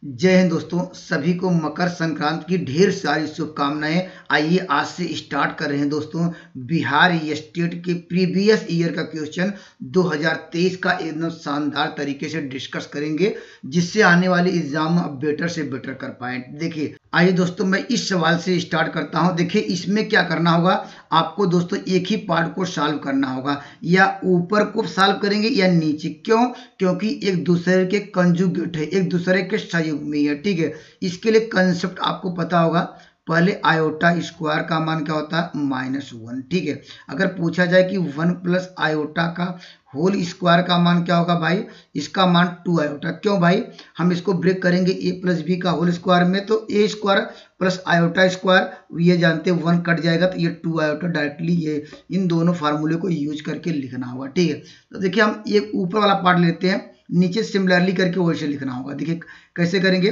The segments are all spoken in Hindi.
जय हिंद दोस्तों, सभी को मकर संक्रांति की ढेर सारी शुभकामनाएं। आइए आज से स्टार्ट कर रहे हैं दोस्तों बिहार स्टेट के प्रीवियस ईयर का क्वेश्चन 2023 का एकदम शानदार तरीके से डिस्कस करेंगे, जिससे आने वाले एग्जाम में आप बेटर से बेटर कर पाए। देखिए आइए दोस्तों, मैं इस सवाल से स्टार्ट करता हूं। देखिए इसमें क्या करना होगा, आपको दोस्तों एक ही पार्ट को सॉल्व करना होगा, या ऊपर को सॉल्व करेंगे या नीचे। क्यों? क्योंकि एक दूसरे के कंजुगेट है, एक दूसरे के सहयोगी है। ठीक है, इसके लिए कंसेप्ट आपको पता होगा। पहले आयोटा स्क्वायर का मान क्या होता है? -1। ठीक है, अगर पूछा जाए कि 1 प्लस आयोटा का होल स्क्वायर का मान क्या होगा भाई, इसका मान 2 आयोटा। क्यों भाई? हम इसको ब्रेक करेंगे a प्लस बी का होल स्क्वायर में, तो a square plus iota square, ये जानते हैं 1 कट जाएगा तो ये 2 आयोटा। डायरेक्टली ये इन दोनों फार्मूले को यूज करके लिखना होगा। ठीक है, तो देखिए हम एक ऊपर वाला पार्ट लेते हैं, नीचे सिमिलरली करके वैसे लिखना होगा। देखिए कैसे करेंगे,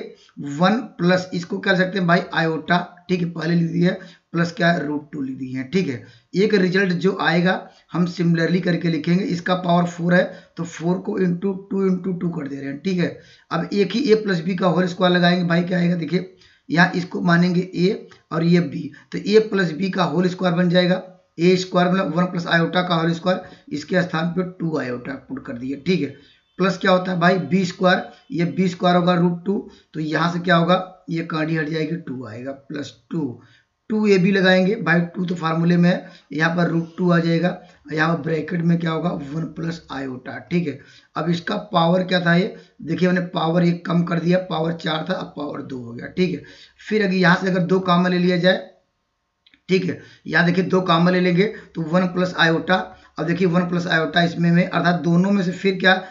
1 प्लस इसको क्या लिख सकते हैं भाई, आयोटा। ठीक है, पहले लिख दिया, प्लस क्या है, √2 लिख दी है। ठीक है, एक रिजल्ट जो आएगा हम सिमिलरली करके लिखेंगे। इसका पावर 4 है तो 4 को इंटू 2 कर दे रहे हैं। ठीक है, अब एक ही a प्लस बी का होल स्क्वायर लगाएंगे भाई, क्या आएगा देखिए, यहाँ इसको मानेंगे a और ये b, तो a प्लस बी का होल स्क्वायर बन जाएगा। a स्क्वायर मतलब 1 प्लस आयोटा का होल स्क्वायर, इसके स्थान पे 2 आयोटा पुट कर दिए। ठीक है, प्लस क्या होता है भाई, बी स्क्वायर, ये बी स्क्वायर होगा √2, तो यहाँ से क्या होगा, ये काटी हट जाएगी, 2 आएगा प्लस 2 ए बी लगाएंगे भाई, 2 तो फार्मूले में है, यहाँ पर √2 आ जाएगा, यहाँ पर ब्रैकेट में क्या होगा, 1 प्लस आयोटा। ठीक है, अब इसका पावर क्या था, ये देखिए मैंने पावर एक कम कर दिया, पावर 4 था, अब पावर 2 हो गया। ठीक है, फिर अगर यहाँ से अगर 2 कॉमन ले लिया जाए, ठीक है, यहाँ देखिए 2 कॉमन ले लेंगे तो 1 प्लस आयोटा। अब देखिए 1 प्लस आयोटा इसमें में, अर्थात दोनों में से फिर क्या,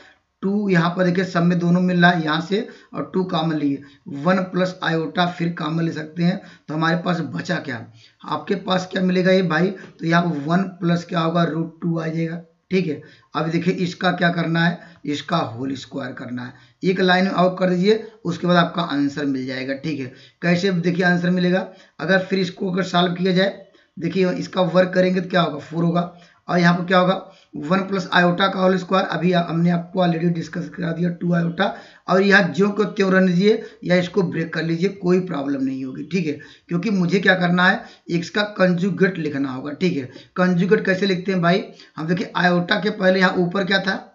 2 यहाँ पर देखिए सब में दोनों मिल रहा है यहाँ से, और 2 कॉमन लिए, 1 प्लस आयोटा फिर कॉमन ले सकते हैं, तो हमारे पास बचा क्या, आपके पास क्या मिलेगा ये भाई, तो यहाँ पर 1 प्लस क्या होगा, √2 आ जाएगा। ठीक है, अब देखिए इसका क्या करना है, इसका होल स्क्वायर करना है। एक लाइन में आउट कर दीजिए, उसके बाद आपका आंसर मिल जाएगा। ठीक है, कैसे देखिए आंसर मिलेगा, अगर फिर इसको अगर सॉल्व किया जाए, देखिए इसका वर्क करेंगे तो क्या होगा, 4 होगा, और यहाँ पर क्या होगा, 1 प्लस आयोटा का होल स्क्वायर, अभी हमने आपको ऑलरेडी डिस्कस करा दिया, 2 आयोटा, और यहाँ ज्यों को त्यों रहने दीजिए या इसको ब्रेक कर लीजिए, कोई प्रॉब्लम नहीं होगी। ठीक है, क्योंकि मुझे क्या करना है, एक्स का कंजुगेट लिखना होगा। ठीक है, कंजुगेट कैसे लिखते हैं भाई, हम देखिए आयोटा के पहले यहाँ ऊपर क्या था,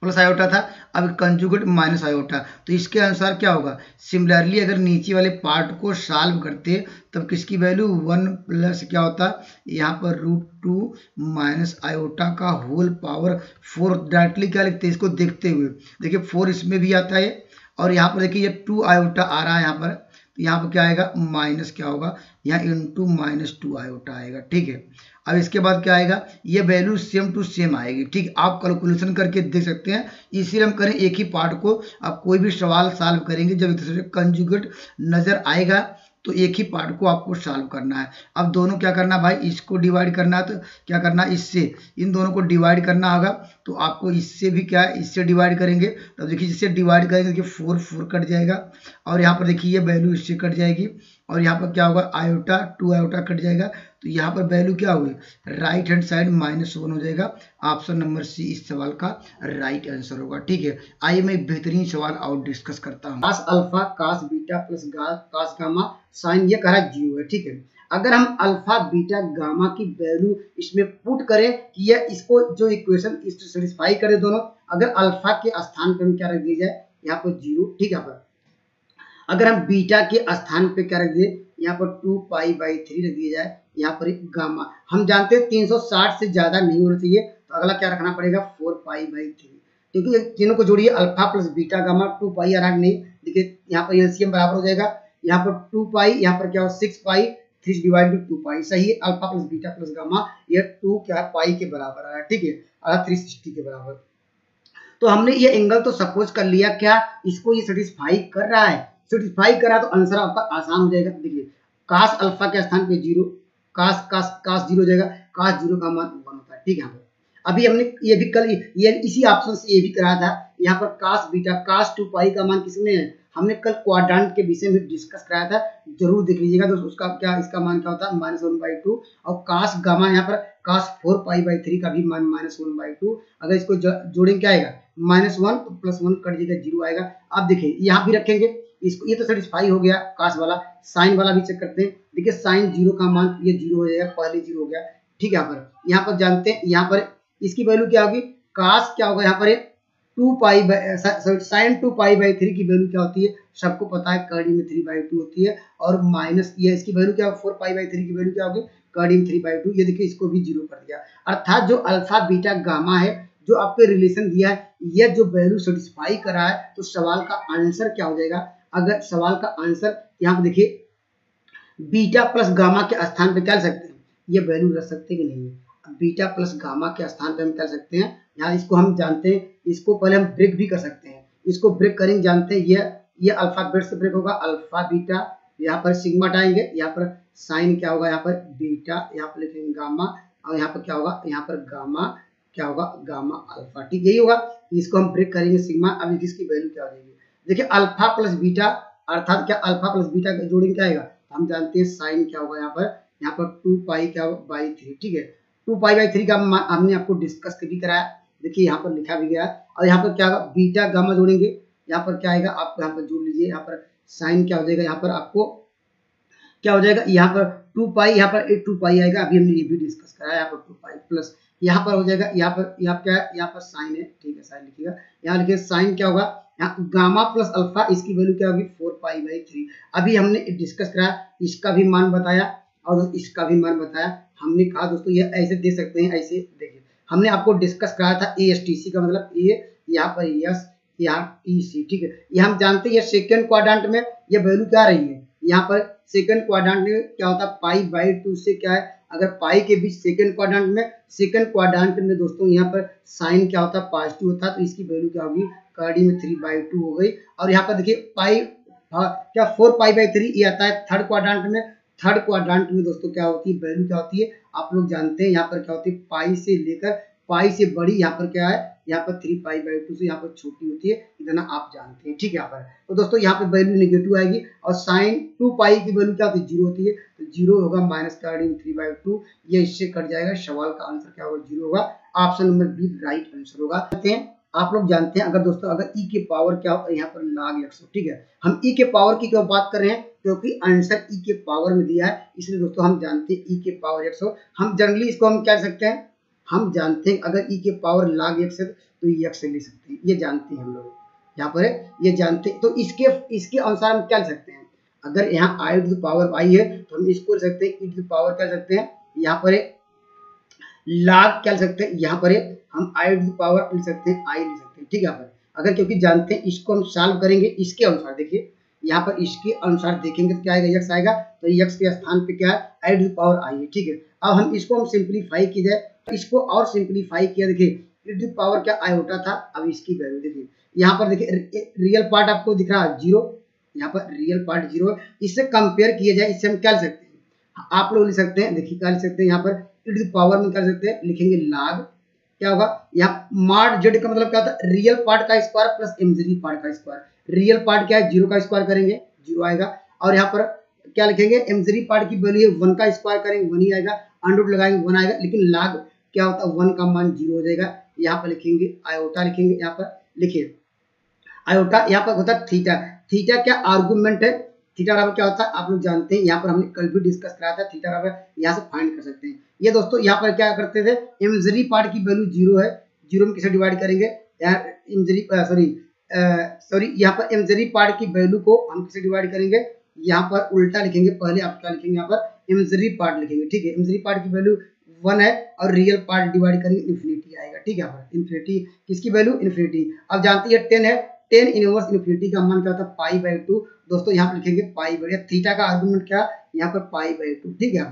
प्लस आयोटा था, अब कंजुगेट माइनस आयोटा, तो इसके अनुसार क्या होगा, सिमिलरली अगर नीचे वाले पार्ट को सॉल्व करते तब किसकी वैल्यू, 1 प्लस क्या होता, यहाँ पर √2 माइनस आयोटा का होल पावर 4। डायरेक्टली क्या लिखते हैं, इसको देखते हुए देखिए 4 इसमें भी आता है, और यहाँ पर देखिए ये 2 आयोटा आ रहा है यहाँ पर, तो यहाँ पर क्या आएगा, माइनस क्या होगा, यहाँ इंटू -2 आयोटा आएगा। ठीक है, अब इसके बाद क्या आएगा, ये वैल्यू सेम टू सेम आएगी। ठीक, आप कैलकुलेशन करके देख सकते हैं, इसीलिए हम करें एक ही पार्ट को। आप कोई भी सवाल सॉल्व करेंगे, जब एक दूसरे कंजुगेट नजर आएगा तो एक ही पार्ट को आपको सॉल्व करना है। अब दोनों क्या करना भाई, इसको डिवाइड करना है, तो क्या करना, इससे इन दोनों को डिवाइड करना होगा, तो आपको इससे भी क्या है, इससे डिवाइड करेंगे, तो देखिए जिससे डिवाइड करेंगे देखिए 4 कट जाएगा, और यहाँ पर देखिए ये वैल्यू इससे कट जाएगी, और यहाँ पर क्या होगा, आयोटा 2 आयोटा कट जाएगा, तो यहाँ पर वैल्यू क्या हुई, राइट हैंड साइड -1 हो जाएगा। ऑप्शन नंबर सी इस सवाल का राइट आंसर होगा। ठीक है, आइए मैं एक बेहतरीन सवाल और डिस्कस करता हूँ। Cos alpha cos beta plus cos gamma sine, ये कह रहा है 0 है। ठीक है, अगर हम अल्फा बीटा गामा की वैल्यू इसमें पुट करें कि यह इसको जो इक्वेशन इसको सेटिस्फाई करे दोनों, अगर अल्फा के स्थान पर हम क्या रख दिया जाए, यहाँ पर 0। ठीक है, पर अगर हम बीटा के स्थान पे क्या रख दिए, यहाँ पर 2π/3 रख दिया जाए, यहाँ पर एक गामा, हम जानते हैं 360 से ज्यादा नहीं होना चाहिए, तो अगला क्या रखना पड़ेगा, 4π/3, क्योंकि तीनों को जोड़िए, अल्फा प्लस बीटा गामा, 2π आ रहा नहीं, देखिए यहाँ पर एलसीएम बराबर हो जाएगा, यहाँ पर 2π, यहाँ पर क्या हो 6π, 3 डिवाइड बाई 2π, सही है, alpha plus beta plus gamma, ये 2 क्या है, पाई के बराबर आ रहा है। ठीक है, 360 के बराबर, तो हमने ये एंगल तो सपोज कर लिया, क्या इसको ये सेटिस्फाई कर रहा है, सेटिस्फाई करा तो आंसर आपका आसान हो जाएगा। देखिए कास अल्फा के स्थान पे 0, कास कास कास 0 हो जाएगा, कास 0 का मान 1 होता है। ठीक है, अभी हमने ये भी कल ये इसी ऑप्शन से ये भी करा था यहाँ पर कास बीटा कास 2 पाई का मान किसमें है, हमने कल क्वाड्रेंट के विषय में डिस्कस कराया था, जरूर देख लीजिएगा दोस्तों। उसका क्या, इसका मान क्या होता है -1/2, और कास गामा यहाँ पर कास 4 पाई/3 का भी मान -1/2। अगर इसको जोड़ेंगे क्या आएगा -1, तो +1 कट जाएगा 0 आएगा। अब देखिए यहाँ भी रखेंगे इसको, ये तो सेटिस्फाई हो गया कास वाला। साइन वाला भी चेक करते हैं, देखिए साइन 0 का मान ये 0 हो जाएगा, पहले 0 हो गया, ठीक है। यहाँ पर जानते हैं, यहाँ पर इसकी वैल्यू क्या होगी, कास क्या होगा यहाँ पर 2 पाई साइन 2 पाई/3 की वैल्यू क्या होती है, सबको पता है कड़ी में 3/2 होती है, और माइनस ये इसकी वैल्यू क्या 4 पाई/3 की वैल्यू क्या होगी, कड़ी में 3/2। ये देखिए इसको भी 0 कर दिया, अर्थात जो अल्फा बीटा गामा है जो आपके रिलेशन दिया है, ये जो वैल्यू सेटिस्फाई करा है, तो सवाल का आंसर क्या हो जाएगा। अगर सवाल का आंसर यहाँ पे देखिए बीटा प्लस गामा के स्थान पे क्या लिख सकते हैं, ये वैल्यू रख सकते हैं कि नहीं है, बीटा प्लस गामा के स्थान पे हम क्या सकते हैं, यहाँ इसको हम जानते हैं, इसको पहले हम ब्रेक भी कर सकते हैं, इसको ब्रेक करेंगे जानते हैं, ये अल्फाबेट से ब्रेक होगा, अल्फा बीटा, यहाँ पर सिग्मा हटाएंगे, यहाँ पर साइन क्या होगा, यहाँ पर बीटा, यहाँ पर लिखेंगे गामा, और यहाँ पर क्या होगा, यहाँ पर गामा क्या होगा, गामा अल्फा, ठीक यही होगा। इसको हम ब्रेक करेंगे सिग्मा। अब इसकी वैल्यू क्या हो जाएगी, देखिए अल्फा प्लस बीटा, अर्थात क्या अल्फा प्लस बीटा जोड़ेंगे क्या आएगा, हम जानते हैं साइन क्या होगा, यहाँ पर 2 पाई क्या बाई 3, ठीक है। 2 पाई/3 का हमने आपको डिस्कस भी कराया, देखिए यहाँ पर लिखा भी गया। और यहाँ पर क्या होगा, बीटा गामा जोड़ेंगे, यहाँ पर क्या आएगा, आप यहाँ पर जोड़ लीजिए, यहाँ पर साइन क्या हो जाएगा, यहाँ पर आपको क्या हो जाएगा, यहाँ पर 2 पाई, यहाँ पर 2 पाई आएगा, अभी हमने ये भी डिस्कस कराया, यहाँ पर 2 पाई प्लस यहाँ पर हो जाएगा, यहाँ क्या है, यहाँ पर साइन है, ठीक है, साइन लिखिएगा, यहाँ लिखिए साइन क्या होगा, यहाँ गामा प्लस अल्फा, इसकी वैल्यू क्या होगी 4 पाई/3। अभी हमने डिस्कस कराया, इसका भी मान बताया और इसका भी मान बताया। हमने कहा दोस्तों ये ऐसे दे सकते हैं, ऐसे देखिए हमने आपको डिस्कस कराया था ASTC का मतलब ए, यहाँ पर यस, यहाँ TC, ठीक है। ये हम जानते हैं ये सेकंड क्वाड्रेंट में ये वैल्यू क्या रही है, यहाँ पर सेकंड क्वाड्रेंट में क्या होता है पाई/2 से क्या है, अगर पाई के बीच सेकंड क्वाड्रेंट में दोस्तों यहाँ पर साइन क्या होता है पॉजिटिव होता है, तो इसकी वैल्यू क्या होगी, कड़ी में 3/2 हो गई। और यहाँ पर देखिए पाई क्या 4 पाई/3 ये आता है थर्ड क्वाड्रेंट में। थर्ड क्वाड्रेंट में दोस्तों क्या होती है, वैल्यू क्या होती है, आप लोग जानते हैं, यहाँ पर क्या होती है पाई से लेकर पाई से बड़ी, यहाँ पर क्या है, यहाँ पर 3 पाई/2 से यहाँ पर छोटी होती है, इतना आप जानते हैं, ठीक है। यहाँ पर तो दोस्तों यहाँ पर वैल्यू नेगेटिव आएगी, और साइन 2 पाई की वैल्यू क्या होती है 0 होती है, तो 0 होगा -3/2, ये इससे कट जाएगा। सवाल का आंसर क्या होगा, 0 होगा। Option number B right answer होगा। आप लोग जानते हैं, अगर दोस्तों अगर ई के पावर क्या हो, यहाँ पर log x हो, ठीक है। हम ई के पावर की क्यों बात कर रहे हैं, क्योंकि आंसर ई के पावर में दिया है, इसलिए दोस्तों हम जानते हैं ई के पावर x हो। हम जनरली इसको हम क्या सकते हैं, हम जानते हैं अगर ई के पावर log x है तो ये x से ले सकते हैं, ये जानते हैं हम लोग, यहाँ पर ये जानते हैं। तो इसके अनुसार हम क्या ले सकते हैं, अगर यहाँ i to the power i है तो हम इसको ले सकते हैं ई टू द पावर क्या सकते हैं, यहाँ पर log क्या ले सकते हैं, यहाँ पर हम i टू द पावर ले सकते हैं, i ले सकते हैं, ठीक है। यहाँ पर अगर क्योंकि जानते हैं इसको हम सॉल्व करेंगे इसके अनुसार, देखिए यहाँ पर इसके अनुसार देखेंगे तो क्या आएगा, x आएगा, तो x के स्थान पे क्या है i to the power i है, ठीक है। अब हम इसको हम सिंप्लीफाई की जाए, इसको और सिंप्लीफाई किया, देखिए e टू द पावर क्या आयोटा था, अब इसकी वैल्यू देखिए यहाँ पर देखिए रियल पार्ट आपको दिख रहा है 0, यहाँ पर रियल पार्ट 0 है, इससे कंपेयर किया जाए, इससे हम क्या ले सकते हैं, आप लोग लिख सकते हैं, देखिए क्या लिख सकते हैं, यहाँ पर e टू द पावर में क्या लिख सकते हैं, लिखेंगे log क्या होगा, यहाँ mod z का मतलब क्या होता है, रियल पार्ट का स्क्वायर प्लस इमेजिनरी पार्ट का स्क्वायर। रियल पार्ट क्या है 0 का स्क्वायर करेंगे 0 आएगा, और यहाँ पर क्या लिखेंगे, इमेजिनरी पार्ट की वैल्यू है 1 का स्क्वायर करेंगे 1 ही आएगा, अंडर लगाएंगे 1 आएगा, लेकिन log क्या होता है 1 का मान 0 हो जाएगा। यहाँ पर लिखेंगे आयोटा, लिखेंगे यहाँ पर लिखिए आयोटा, यहाँ पर होता है थीटा। थीटा क्या आर्गुमेंट है, थीटा बराबर क्या होता है आप लोग जानते हैं, यहाँ पर हमने कल भी डिस्कस कराया था, थीटा बराबर यहाँ से फाइंड कर सकते हैं। ये दोस्तों यहाँ पर क्या करते थे, इमेजिनरी पार्ट की वैल्यू 0 है, 0 में किसे डिवाइड करेंगे, यहाँ पर इमेजिनरी पार्ट की वैल्यू को हम किसे डिवाइड करेंगे, यहाँ पर उल्टा लिखेंगे, पहले आप क्या लिखेंगे, यहाँ पर इमेजिनरी पार्ट लिखेंगे, ठीक है। इमेजिनरी पार्ट की वैल्यू 1 है और रियल पार्ट डिवाइड करेंगे इन्फिनिटी आएगा, ठीक है। यहाँ पर इन्फिनिटी किसकी वैल्यू, इन्फिनिटी। अब जानते हैं 10 है, 10 इनवर्स इन्फिनिटी का मान क्या होता है पाई/2, दोस्तों यहाँ पर लिखेंगे पाई/2, थीटा का आर्गुमेंट क्या, यहाँ पर पाई/2, ठीक है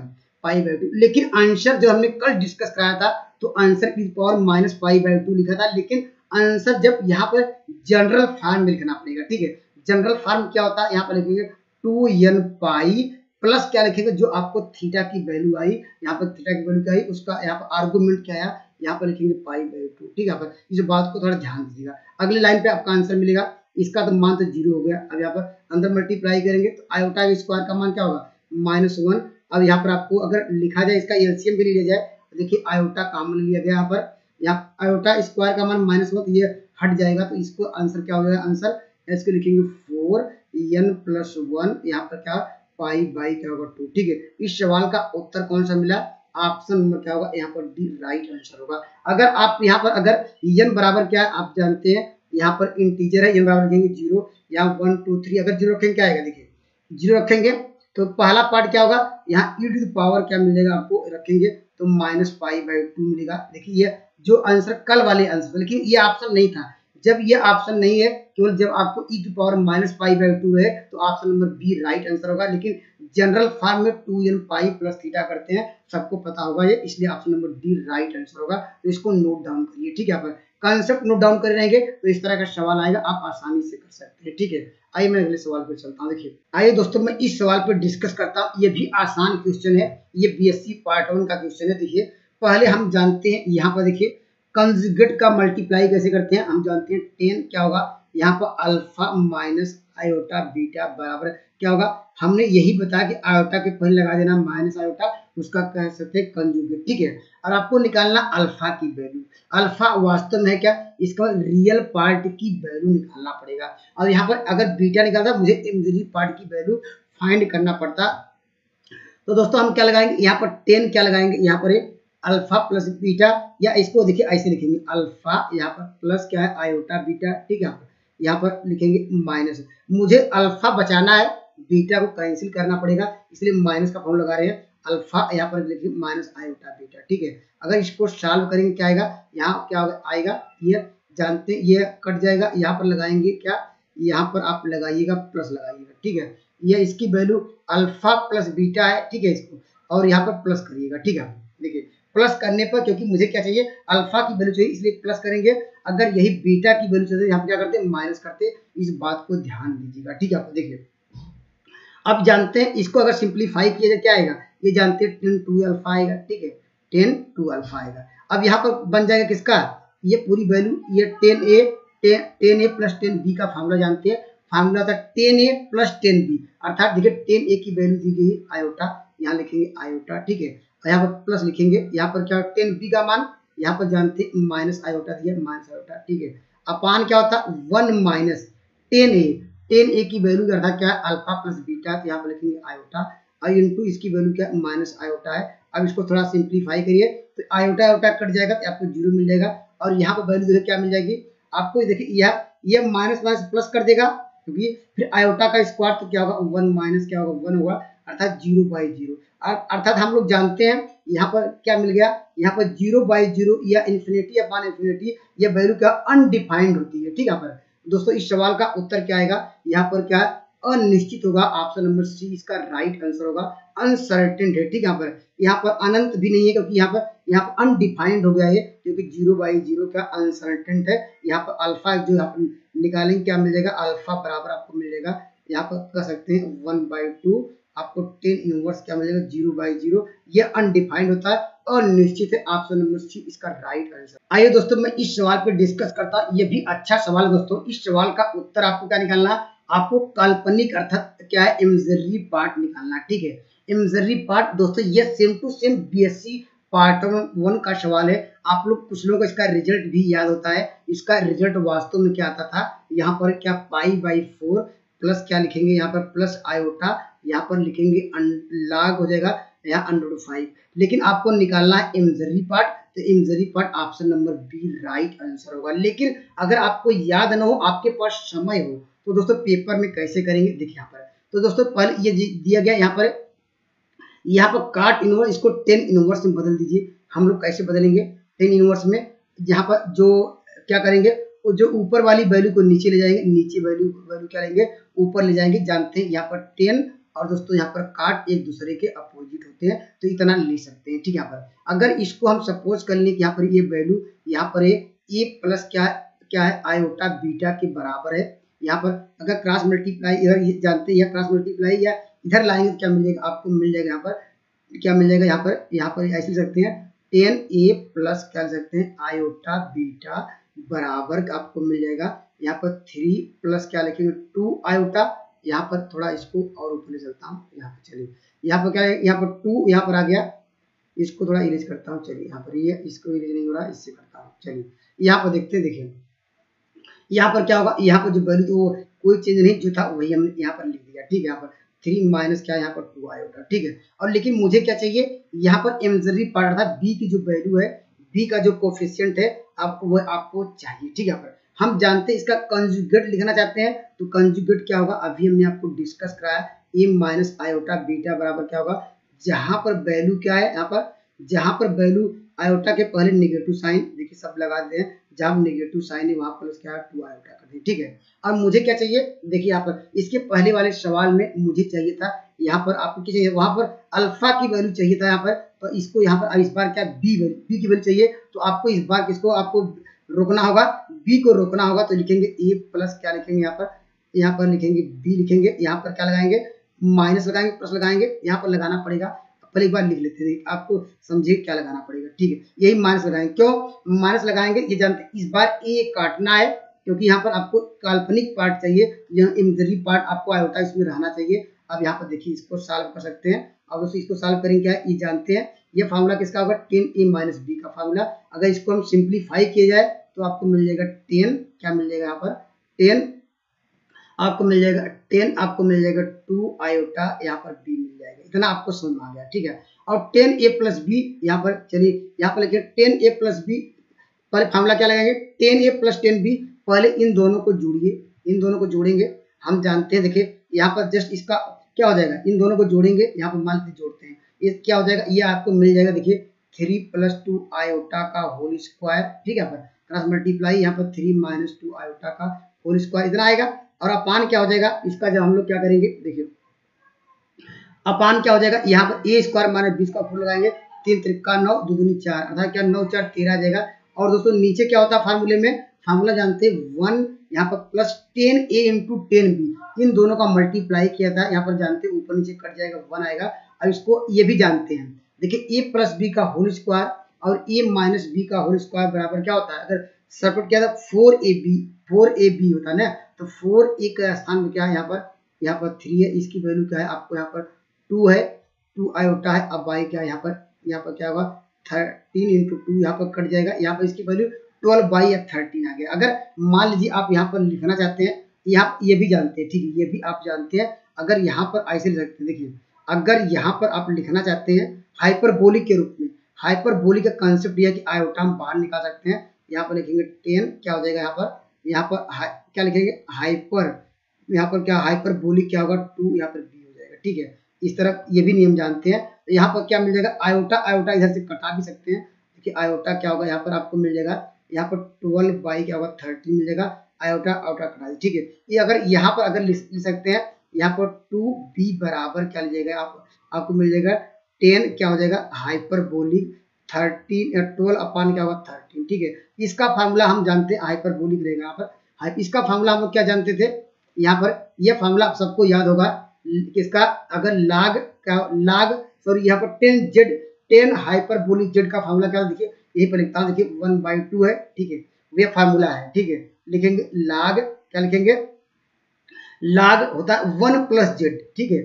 पाई/2। लेकिन आंसर जो हमने कल डिस्कस कराया था, तो आंसर की पावर -पाई/2 लिखा था, लेकिन आंसर जब यहाँ पर जनरल फॉर्म में लिखना पड़ेगा, ठीक है। जनरल फॉर्म क्या होता है, यहाँ पर लिखेंगे 2n पाई प्लस क्या लिखेंगे, जो आपको थीटा की वैल्यू आई, यहाँ पर थीटा की वैल्यू क्या आई, उसका यहाँ पर आर्गुमेंट क्या आया, यहाँ पर लिखेंगे पाई बाई 2। ठीक है, यहाँ पर इस बात को थोड़ा ध्यान दीजिएगा। अगले लाइन पे आपका आंसर मिलेगा, इसका तो मान तो 0 हो गया। अब यहाँ पर अंदर मल्टीप्लाई करेंगे तो आयोटा स्क्वायर का मान क्या होगा, -1। अब यहाँ पर आपको अगर लिखा जाए, इसका एलसीएम भी लिया जाए, देखिए आयोटा कॉमन लिया गया यहाँ पर, यहाँ आयोटा स्क्वायर का मान -1 तो ये हट जाएगा, तो इसको आंसर क्या हो जाएगा, आंसर इसको लिखेंगे 4n+1, यहाँ पर क्या पाई बाई क्या होगा 2। ठीक है, इस सवाल का उत्तर कौन सा मिला, ऑप्शन नंबर क्या होगा, यहाँ पर डी राइट आंसर होगा। अगर आप यहाँ पर अगर n बराबर क्या है आप जानते हैं, यहाँ पर इंटीजर है, n बराबर रखेंगे 0, यहाँ 1 2 3, अगर 0 रखेंगे क्या आएगा, देखिए 0 रखेंगे तो पहला पार्ट क्या होगा, यहाँ e टू द पावर क्या मिलेगा आपको, रखेंगे तो -पाई/2 मिलेगा। देखिए ये जो आंसर कल वाले आंसर, लेकिन ये ऑप्शन नहीं था। जब ये ऑप्शन नहीं है, केवल जब आपको e टू पावर -पाई/2 है तो option number B right answer होगा। लेकिन जनरल फॉर्म में 2n पाई प्लस थीटा करते हैं, सबको पता होगा ये, इसलिए option number D right answer होगा। तो इसको नोट डाउन करिए। ठीक है, आप कॉन्सेप्ट नोट डाउन कर रहेंगे तो इस तरह का सवाल आएगा, आप आसानी से कर सकते हैं। ठीक है, आइए मैं अगले सवाल पे चलता हूँ। देखिए आइए दोस्तों, मैं इस सवाल पे डिस्कस करता हूँ। ये भी आसान क्वेश्चन है, ये बीएससी पार्ट 1 का क्वेश्चन है। देखिए पहले हम जानते हैं, यहाँ पर देखिए कंजुगेट का मल्टीप्लाई कैसे करते हैं, हम जानते हैं 10 क्या होगा, यहाँ पर अल्फा माइनस आयोटा बीटा बराबर क्या होगा, हमने यही बताया कि आयोटा के पहले लगा देना माइनस आयोटा, उसका कह सकते हैं कंजुगेट। ठीक है, और आपको निकालना अल्फा की वैल्यू। अल्फा वास्तव में है क्या, इसका रियल पार्ट की वैल्यू निकालना पड़ेगा। और यहाँ पर अगर बीटा निकालता मुझे इमेजिनरी पार्ट की वैल्यू फाइंड करना पड़ता। तो दोस्तों हम क्या लगाएंगे, यहाँ पर 10 क्या लगाएंगे, यहाँ पर अल्फा प्लस बीटा, या इसको देखिए ऐसे लिखेंगे अल्फा, यहाँ पर प्लस क्या है आयोटा बीटा। ठीक है, यहाँ पर लिखेंगे माइनस, मुझे अल्फा बचाना है, बीटा को कैंसिल करना पड़ेगा, इसलिए माइनस का फॉर्म लगा रहे हैं। अल्फा यहाँ पर लिखिए माइनस आयोटा बीटा। ठीक है, अगर इसको सॉल्व करेंगे क्या आएगा, यहाँ क्या आएगा, ये जानते हैं, ये कट जाएगा, यहाँ पर लगाएंगे क्या, यहाँ पर आप लगाइएगा प्लस लगाइएगा। ठीक है, ये इसकी वैल्यू अल्फा प्लस बीटा है। ठीक है, इसको और यहाँ पर प्लस करिएगा। ठीक है, देखिए प्लस करने पर, क्योंकि मुझे क्या चाहिए अल्फा की वैल्यू चाहिए, इसलिए प्लस करेंगे। अगर यही बीटा की वैल्यू चाहिए, यहाँ पर क्या करते हैं माइनस करते, इस बात को ध्यान दीजिएगा। ठीक है, आपको देखिए अब जानते हैं, इसको अगर सिंप्लीफाई किया जाए क्या आएगा, ये जानते हैं 10 2 अल्फा आएगा। ठीक है, 10 2 अल्फा आएगा। अब यहाँ पर बन जाएगा किसका, ये पूरी वैल्यू, ये 10a प्लस 10b का फार्मूला जानते हैं, फार्मूला था 10a प्लस 10b, अर्थात देखिए 10a की वैल्यू दी गई आयोटा, यहाँ लिखेंगे आयोटा। ठीक है, यहाँ पर प्लस लिखेंगे, यहाँ पर क्या 10b का मान, यहाँ पर जानते हैं माइनस आयोटा दिया, माइनस आयोटा। ठीक है, अपान क्या होता 1 माइनस 10a की वैल्यू का था क्या अल्फा प्लस बीटा, तो यहाँ पर लिखेंगे आयोटा, और इनटू इसकी वैल्यू क्या माइनस आयोटा है। अब इसको थोड़ा सिंप्लीफाई करिए तो आयोटा आयोटा कट जाएगा तो आपको 0 मिल जाएगा, और यहाँ पर वैल्यू देखिए क्या मिल जाएगी आपको, देखिए ये माइनस माइनस प्लस कर देगा, क्योंकि फिर आयोटा का स्क्वायर तो क्या होगा 1 माइनस क्या होगा 1 होगा, अर्थात 0/0। अर्थात हम लोग जानते हैं यहाँ पर क्या मिल गया, यहाँ पर 0/0 या इन्फिनिटी अपॉन इन्फिनिटी, ये वैल्यू क्या अनडिफाइंड होती है। ठीक है, पर दोस्तों इस सवाल का उत्तर क्या आएगा, यहाँ पर क्या अनिश्चित होगा, ऑप्शन नंबर सी इसका राइट आंसर होगा। अनसर्टेन है। ठीक है, यहाँ पर अनंत भी नहीं है, क्योंकि यहाँ पर अनडिफाइंड हो गया है, क्योंकि 0/0 का अनसर्टेन है। यहाँ पर अल्फा जो आप निकालेंगे क्या मिल जाएगा, अल्फा बराबर आपको मिल जाएगा, यहाँ पर कह सकते हैं 1/2, आपको 10 इनवर्स क्या मिल जाएगा 0/0, ये अनडिफाइंड होता है, अनिश्चित है, ऑप्शन नंबर सी इसका राइट आंसर। आइए दोस्तों मैं इस सवाल पे डिस्कस करता हूँ, ये भी अच्छा सवाल है दोस्तों। इस सवाल का उत्तर आपको क्या निकालना है, आपको काल्पनिक अर्थात क्या है इमेजिनरी पार्ट निकालना। ठीक है, इमेजिनरी पार्ट दोस्तों ये same to same BSc part 1 का सवाल है। आप लोग कुछ लोगों को इसका रिजल्ट भी याद होता है, इसका रिजल्ट वास्तव में क्या आता था, यहाँ पर क्या पाई/4 प्लस क्या लिखेंगे, यहाँ पर प्लस आयोटा, यहाँ पर लिखेंगे log हो जाएगा, यहाँ √5, लेकिन आपको निकालना है इमेजिनरी पार्ट, तो imaginary part option number B right answer होगा। लेकिन अगर आपको याद न हो, आपके पास समय हो, तो दोस्तों पेपर में कैसे करेंगे देखिए यहाँ पर। तो दोस्तों पहले ये दिया गया यहाँ पर काट इनवर्स, इसको 10 इनवर्स में बदल दीजिए। हम लोग कैसे बदलेंगे 10 इनवर्स में, यहाँ पर जो क्या करेंगे, जो ऊपर वाली वैल्यू को नीचे ले जाएंगे, नीचे वैल्यू क्या लेंगे ऊपर ले जाएंगे। जानते हैं यहाँ पर 10 और दोस्तों यहाँ पर काट एक दूसरे के अपोजिट होते हैं, तो इतना ले सकते हैं। ठीक है, यहाँ पर अगर इसको हम सपोज कर लें कि यहाँ पर ये वैल्यू यहाँ पर ए प्लस क्या है आयोटा बीटा के बराबर है। यहाँ पर अगर क्रॉस मल्टीप्लाई, इधर जानते हैं क्रॉस मल्टीप्लाई या इधर लाएंगे तो क्या मिल जाएगा, आपको मिल जाएगा यहाँ पर क्या मिल जाएगा, यहाँ पर ऐसे लिख सकते हैं टेन ए प्लस क्या लिख सकते हैं आयोटा बीटा बराबर आपको मिल जाएगा यहाँ पर 3 प्लस क्या लिखेंगे 2 आयोटा। यहाँ पर थोड़ा इसको और ऊपर ले चलता हूँ, यहाँ पर चलिए यहाँ पर क्या है, यहाँ पर 2 यहाँ पर आ गया, इसको थोड़ा इरेज करता हूँ। चलिए यहाँ पर ये इसको इरेज नहीं हो रहा, इससे करता हूँ। चलिए यहाँ पर देखते हैं, देखिए यहाँ पर क्या होगा, यहाँ पर जो वैल्यू तो कोई चेंज नहीं, जो था वही हमने यहाँ पर लिख दिया। ठीक है, यहाँ पर 3 माइनस क्या यहाँ पर 2 आयोटा। ठीक है, और लेकिन मुझे क्या चाहिए, यहाँ पर इमेजिनरी पार्ट था बी की जो वैल्यू है, बी का जो कोफिशिएंट है आपको वो आपको चाहिए। ठीक है, यहाँ पर हम जानते हैं इसका कंजुगेट लिखना चाहते हैं, तो कंजुगेट क्या होगा अभी हमने आपको डिस्कस कराया, ए माइनस आयोटा बीटा बराबर क्या होगा, जहां पर वैल्यू क्या है, यहाँ पर जहां पर वैल्यू आयोटा के पहले नेगेटिव साइन देखिए सब लगा देते हैं, जहां नेगेटिव साइन है वहां प्लस क्या है 2 आयोटा कर दें। ठीक है, अब मुझे क्या चाहिए, देखिए यहाँ पर इसके पहले वाले सवाल में मुझे चाहिए था यहाँ पर आपको क्या चाहिए, वहां पर अल्फा की वैल्यू चाहिए था यहाँ पर, तो इसको यहाँ पर इस बार क्या बी की वैल्यू चाहिए, तो आपको इस बार किसको आपको रोकना होगा, बी को रोकना होगा। तो लिखेंगे ए प्लस क्या लिखेंगे यहाँ पर लिखेंगे बी लिखेंगे, यहाँ पर क्या लगाएंगे माइनस लगाएंगे प्लस लगाएंगे, यहाँ पर लगाना पड़ेगा, पहले एक बार लिख लेते हैं आपको समझिए क्या लगाना पड़ेगा। ठीक है, यही माइनस लगाएंगे, क्यों माइनस लगाएंगे ये जानते हैं, इस बार ए काटना है क्योंकि यहाँ पर आपको काल्पनिक पार्ट चाहिए, यहाँ इमेजिनरी पार्ट आपको आयोटा इसमें रहना चाहिए। अब यहाँ पर देखिए इसको सॉल्व कर सकते हैं, अब उसे इसको सॉल्व करेंगे क्या ये जानते हैं, ये फार्मूला किसका होगा 10a माइनस बी का फार्मूला। अगर इसको हम सिंप्लीफाई किया जाए तो आपको मिल जाएगा 10 क्या मिल जाएगा यहाँ पर 10 आपको मिल जाएगा 10 आपको मिल जाएगा 2 आयोटा यहाँ पर b मिल जाएगा, इतना आपको समझ में आ गया। ठीक है, और 10a प्लस बी यहाँ पर चलिए यहाँ पर लिखिए 10a प्लस बी, पहले फार्मूला क्या लगाएंगे 10a प्लस 10b, पहले इन दोनों को जोड़िए, इन दोनों को जोड़ेंगे, हम जानते हैं देखिए यहाँ पर जस्ट इसका क्या हो जाएगा, इन दोनों को जोड़ेंगे, यहाँ पर मान लीजिए जोड़ते हैं, ये क्या हो जाएगा, ये आपको मिल जाएगा देखिए 3 प्लस 2 आयोटा का होल स्क्वायर। ठीक है, पर क्रॉस मल्टीप्लाई यहाँ पर 3 माइनस 2 आयोटा का होल स्क्वायर इतना आएगा, और अपान क्या हो जाएगा इसका, जब हम लोग क्या करेंगे देखिए अपान क्या हो जाएगा, यहाँ पर A square minus B square four लगाएंगे, 3 त्रिका 9 2 दूनी 4 अर्थात क्या 9 4 13 आ जाएगा। और दोस्तों नीचे क्या होता है फार्मूले में, फार्मूला जानते हैं 1 यहाँ पर प्लस 10a इंटू 10b, इन दोनों का मल्टीप्लाई किया था, यहाँ पर जानते हैं ऊपर नीचे कट जाएगा 1 आएगा। अब इसको ये भी जानते हैं देखिए a प्लस बी का होल स्क्वायर और a माइनस बी का होल स्क्वायर बराबर क्या होता है, अगर सपोर्ट किया था 4ab होता है ना, तो 4a का स्थान में क्या है यहाँ पर 3 है, इसकी वैल्यू क्या है आपको यहाँ पर 2 है, 2 आयोटा है। अब y क्या है यहाँ पर क्या होगा 13 इंटू 2 यहाँ पर कट जाएगा, यहाँ पर इसकी वैल्यू 12 बाई या 13 आ गया। अगर मान लीजिए आप यहाँ पर लिखना चाहते हैं, यहाँ ये भी जानते हैं, ठीक है ये भी आप जानते हैं, अगर यहाँ पर ऐसे लिख सकते हैं देखिए, अगर यहाँ पर आप लिखना चाहते हैं हाइपरबोलिक के रूप में, हाइपरबोलिक का कंसेप्ट यह है कि आयोटा हम बाहर निकाल सकते हैं, यहाँ पर लिखेंगे 10 क्या हो जाएगा यहाँ पर क्या लिखेंगे हाइपर, यहाँ पर क्या हाइपरबोलिक क्या होगा 2 यहाँ पर b हो जाएगा। ठीक है, इस तरह ये भी नियम जानते हैं। तो यहाँ पर क्या मिल जाएगा आयोटा इधर से कटा भी सकते हैं, देखिए आयोटा क्या होगा यहाँ पर आपको मिल जाएगा यहाँ पर 12 बाई क्या होगा 13 मिल जाएगा, आयोटा कटा। ठीक है, ये अगर यहाँ पर अगर लिख सकते हैं यहाँ पर 2b बराबर क्या लीजिएगा आपको मिल जाएगा 10 क्या हो जाएगा हाइपरबोलिक 12 अपान क्या होगा 13। ठीक है, इसका फार्मूला हम जानते हैं हाइपरबोलिक रहेगा यहाँ पर, इसका फार्मूला हम लोग क्या जानते थे यहाँ पर, यह फार्मूला आप सबको याद होगा किसका, अगर लाग सॉरी यहाँ पर 10 हाइपरबोलिक z का फार्मूला क्या देखिए यही पर लिखता हूँ, देखिए 1/2 है। ठीक है, वे फार्मूला है। ठीक है, लिखेंगे लाग क्या लिखेंगे, लाग होता है 1 प्लस जेड। ठीक है,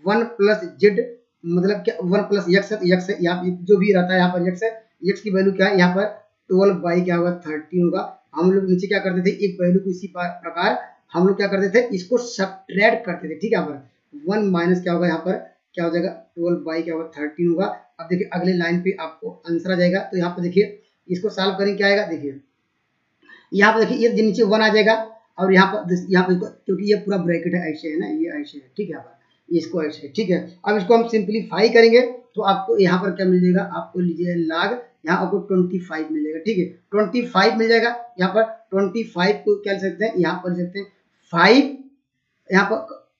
1 प्लस जेड मतलब क्या 1 प्लस एक्स है, एक्स यहाँ जो भी रहता है यहाँ पर एक्स है, एक्स की वैल्यू क्या है यहाँ पर 12 बाई क्या होगा 13 होगा। हम लोग नीचे क्या करते थे एक वैल्यू को इसी प्रकार हम लोग क्या करते थे इसको सब्ट्रैक्ट करते थे। ठीक है, यहाँ पर 1 माइनस क्या होगा यहाँ पर क्या हो जाएगा 12 बाई क्या होगा 13 होगा। अब देखिए अगले लाइन पे आपको आंसर आ जाएगा, तो यहाँ पर देखिए इसको सॉल्व करेंगे क्या आएगा, देखिए यहाँ पर देखिए ये नीचे 1 आ जाएगा और यहाँ पर क्योंकि ये पूरा ब्रैकेट है ऐसे है ना, ये ऐसे है। ठीक है, यहाँ पर इसको ऐसे है। ठीक है, अब इसको हम सिंप्लीफाई करेंगे तो आपको यहाँ पर क्या मिल जाएगा, आपको लीजिए लाग यहाँ आपको 25 मिल जाएगा। ठीक है, 25 मिल जाएगा, यहाँ पर 25 को क्या लिख सकते हैं यहाँ पर लिख सकते हैं 5, यहाँ पर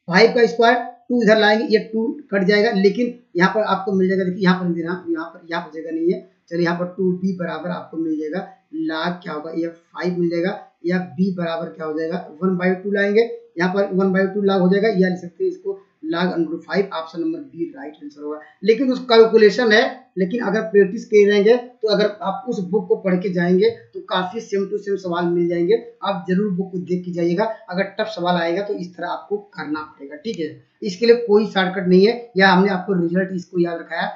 5 का स्क्वायर 2 इधर लाएंगे ये 2 कट जाएगा, लेकिन यहाँ पर आपको मिल जाएगा देखिए यहाँ पर जगह नहीं है, चलिए यहाँ पर 2b बराबर आपको मिल जाएगा लाग क्या होगा ये 5 मिल जाएगा, या b बराबर क्या हो जाएगा 1/2 लाएंगे, यहाँ पर 1/2 लाग हो जाएगा, या लिख सकते हैं इसको log√5 option number B right answer होगा। लेकिन उस कैलकुलेशन है, लेकिन अगर प्रैक्टिस कर रहेंगे तो अगर आप उस बुक को पढ़ के जाएंगे तो काफी सेम टू सेम सवाल मिल जाएंगे। आप जरूर बुक को देख के जाइएगा, अगर टफ सवाल आएगा तो इस तरह आपको करना पड़ेगा, ठीक है। इसके लिए कोई शॉर्टकट नहीं है, या हमने आपको रिजल्ट इसको याद रखाया।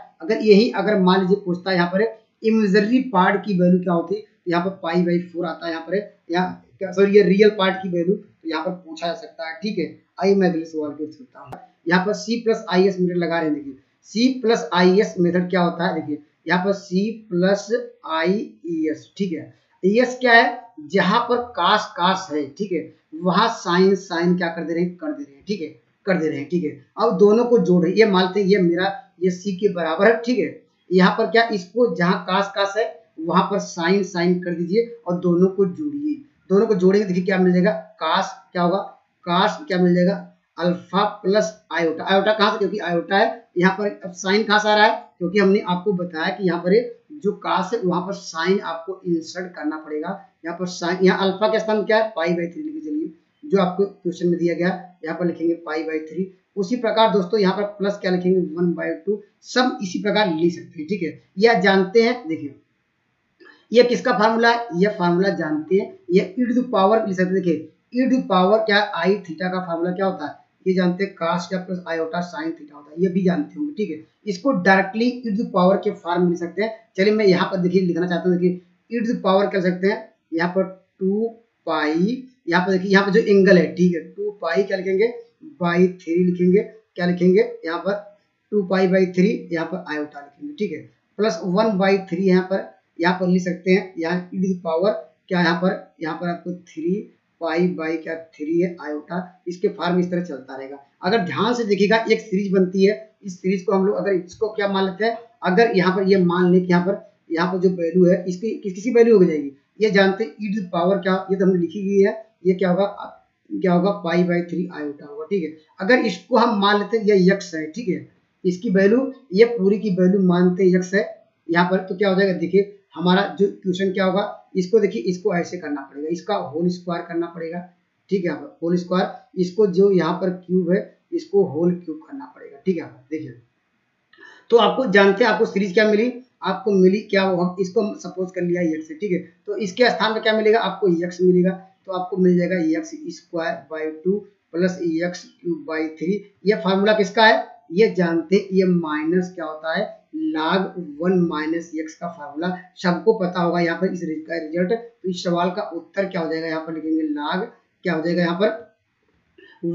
अगर मान लीजिए पूछता है यहाँ पर इमेजिनरी पार्ट की वैल्यू क्या होती है, यहाँ पर π/4 आता है, यहाँ पर सॉरी ये रियल पार्ट की वैल्यू तो यहाँ पर पूछा जा सकता है, ठीक है। आइए मैं अगले सवाल को चलता हूँ। यहाँ पर C+IS मेथड लगा रहे हैं, देखिए C+IS मेथड क्या होता है, देखिए यहाँ पर C+IES, ठीक है। ES क्या है, जहां पर कास है, ठीक है, वहां साइन क्या कर दे रहे हैं, ठीक है, कर दे रहे हैं, ठीक है। अब दोनों को जोड़ रहे हैं, ये मानते हैं ये मेरा ये C के बराबर है, ठीक है। यहाँ पर क्या, इसको जहां कास है वहां पर साइन कर दीजिए और दोनों को जोड़िए। दोनों को जोड़ेंगे, देखिए क्या मिल जाएगा, कास क्या होगा, कास क्या मिल जाएगा, अल्फा प्लस आयोटा। आयोटा कहां से, क्योंकि आयोटा है यहाँ पर। अब साइन कहां से आ रहा है, क्योंकि हमने आपको बताया कि यहाँ पर जो कास है वहां पर साइन आपको इंसर्ट करना पड़ेगा। यहाँ पर साइन, यहाँ अल्फा के स्थान क्या है, π/3 लिखे चलिए, जो आपको क्वेश्चन में दिया गया, यहाँ पर लिखेंगे π/3। उसी प्रकार दोस्तों यहाँ पर प्लस क्या लिखेंगे, 1/2। सब इसी प्रकार लिख सकते हैं, ठीक है। यह जानते हैं, देखिए ये किसका फार्मूला है, ये फार्मूला जानते हैं, ये e⁻ लिख सकते हैं। देखिए e⁻ क्या, आई थीटा का फार्मूला क्या होता है, ये जानते हैं, कास क्या प्लस आयोटा साइन थीटा होता है, ये भी जानते होंगे, ठीक है। इसको डायरेक्टली e⁻ के फॉर्म में लिख सकते हैं। चलिए मैं यहाँ पर देखिए लिखना चाहता हूँ, देखिए e⁻ क्या सकते हैं, यहाँ पर 2π, यहाँ पर देखिए यहाँ पर जो एंगल है, ठीक है, 2π क्या लिखेंगे, /3 लिखेंगे, क्या लिखेंगे यहाँ पर 2π/3, यहाँ पर आयोटा लिखेंगे, ठीक है, प्लस 1/3 यहाँ पर लिख सकते हैं। यहाँ e⁻ क्या, यहाँ पर आपको 3π/3 है आयोटा। इसके फॉर्म इस तरह चलता रहेगा। अगर ध्यान से देखिएगा एक सीरीज बनती है, इस सीरीज को हम लोग अगर इसको क्या मान लेते हैं, अगर यहाँ पर ये मान लें कि यहाँ पर जो वैल्यू है इसकी किसी वैल्यू हो जाएगी, ये जानते हैं e⁻ क्या, ये तो हमने लिखी गई है, ये क्या होगा π/3 आयोटा होगा, ठीक है। अगर इसको हम मान लेते हैं ये x है, ठीक है, इसकी वैल्यू, ये पूरी की वैल्यू मानते हैं x है यहाँ पर, तो क्या हो जाएगा, देखिए हमारा जो क्वेश्चन क्या होगा, इसको देखिए, इसको ऐसे करना पड़ेगा, इसका होल स्क्वायर करना पड़ेगा, ठीक है, यहाँ पर होल स्क्वायर, इसको जो यहाँ पर क्यूब है इसको होल क्यूब करना पड़ेगा, ठीक है। देखिए तो आपको जानते हैं, आपको सीरीज क्या मिली, आपको मिली क्या, इसको इसको सपोज कर लिया x है, ठीक है, तो इसके स्थान में क्या मिलेगा, आपको x मिलेगा, तो आपको मिल जाएगा x² 2 प्लस x³ 3। ये फार्मूला किसका है, ये जानते हैं, ये माइनस क्या होता है, log 1 - x का फार्मूला सबको पता होगा। यहाँ पर इस का रिजल्ट, तो इस सवाल का उत्तर क्या हो जाएगा, यहाँ पर लिखेंगे log क्या हो जाएगा, यहाँ पर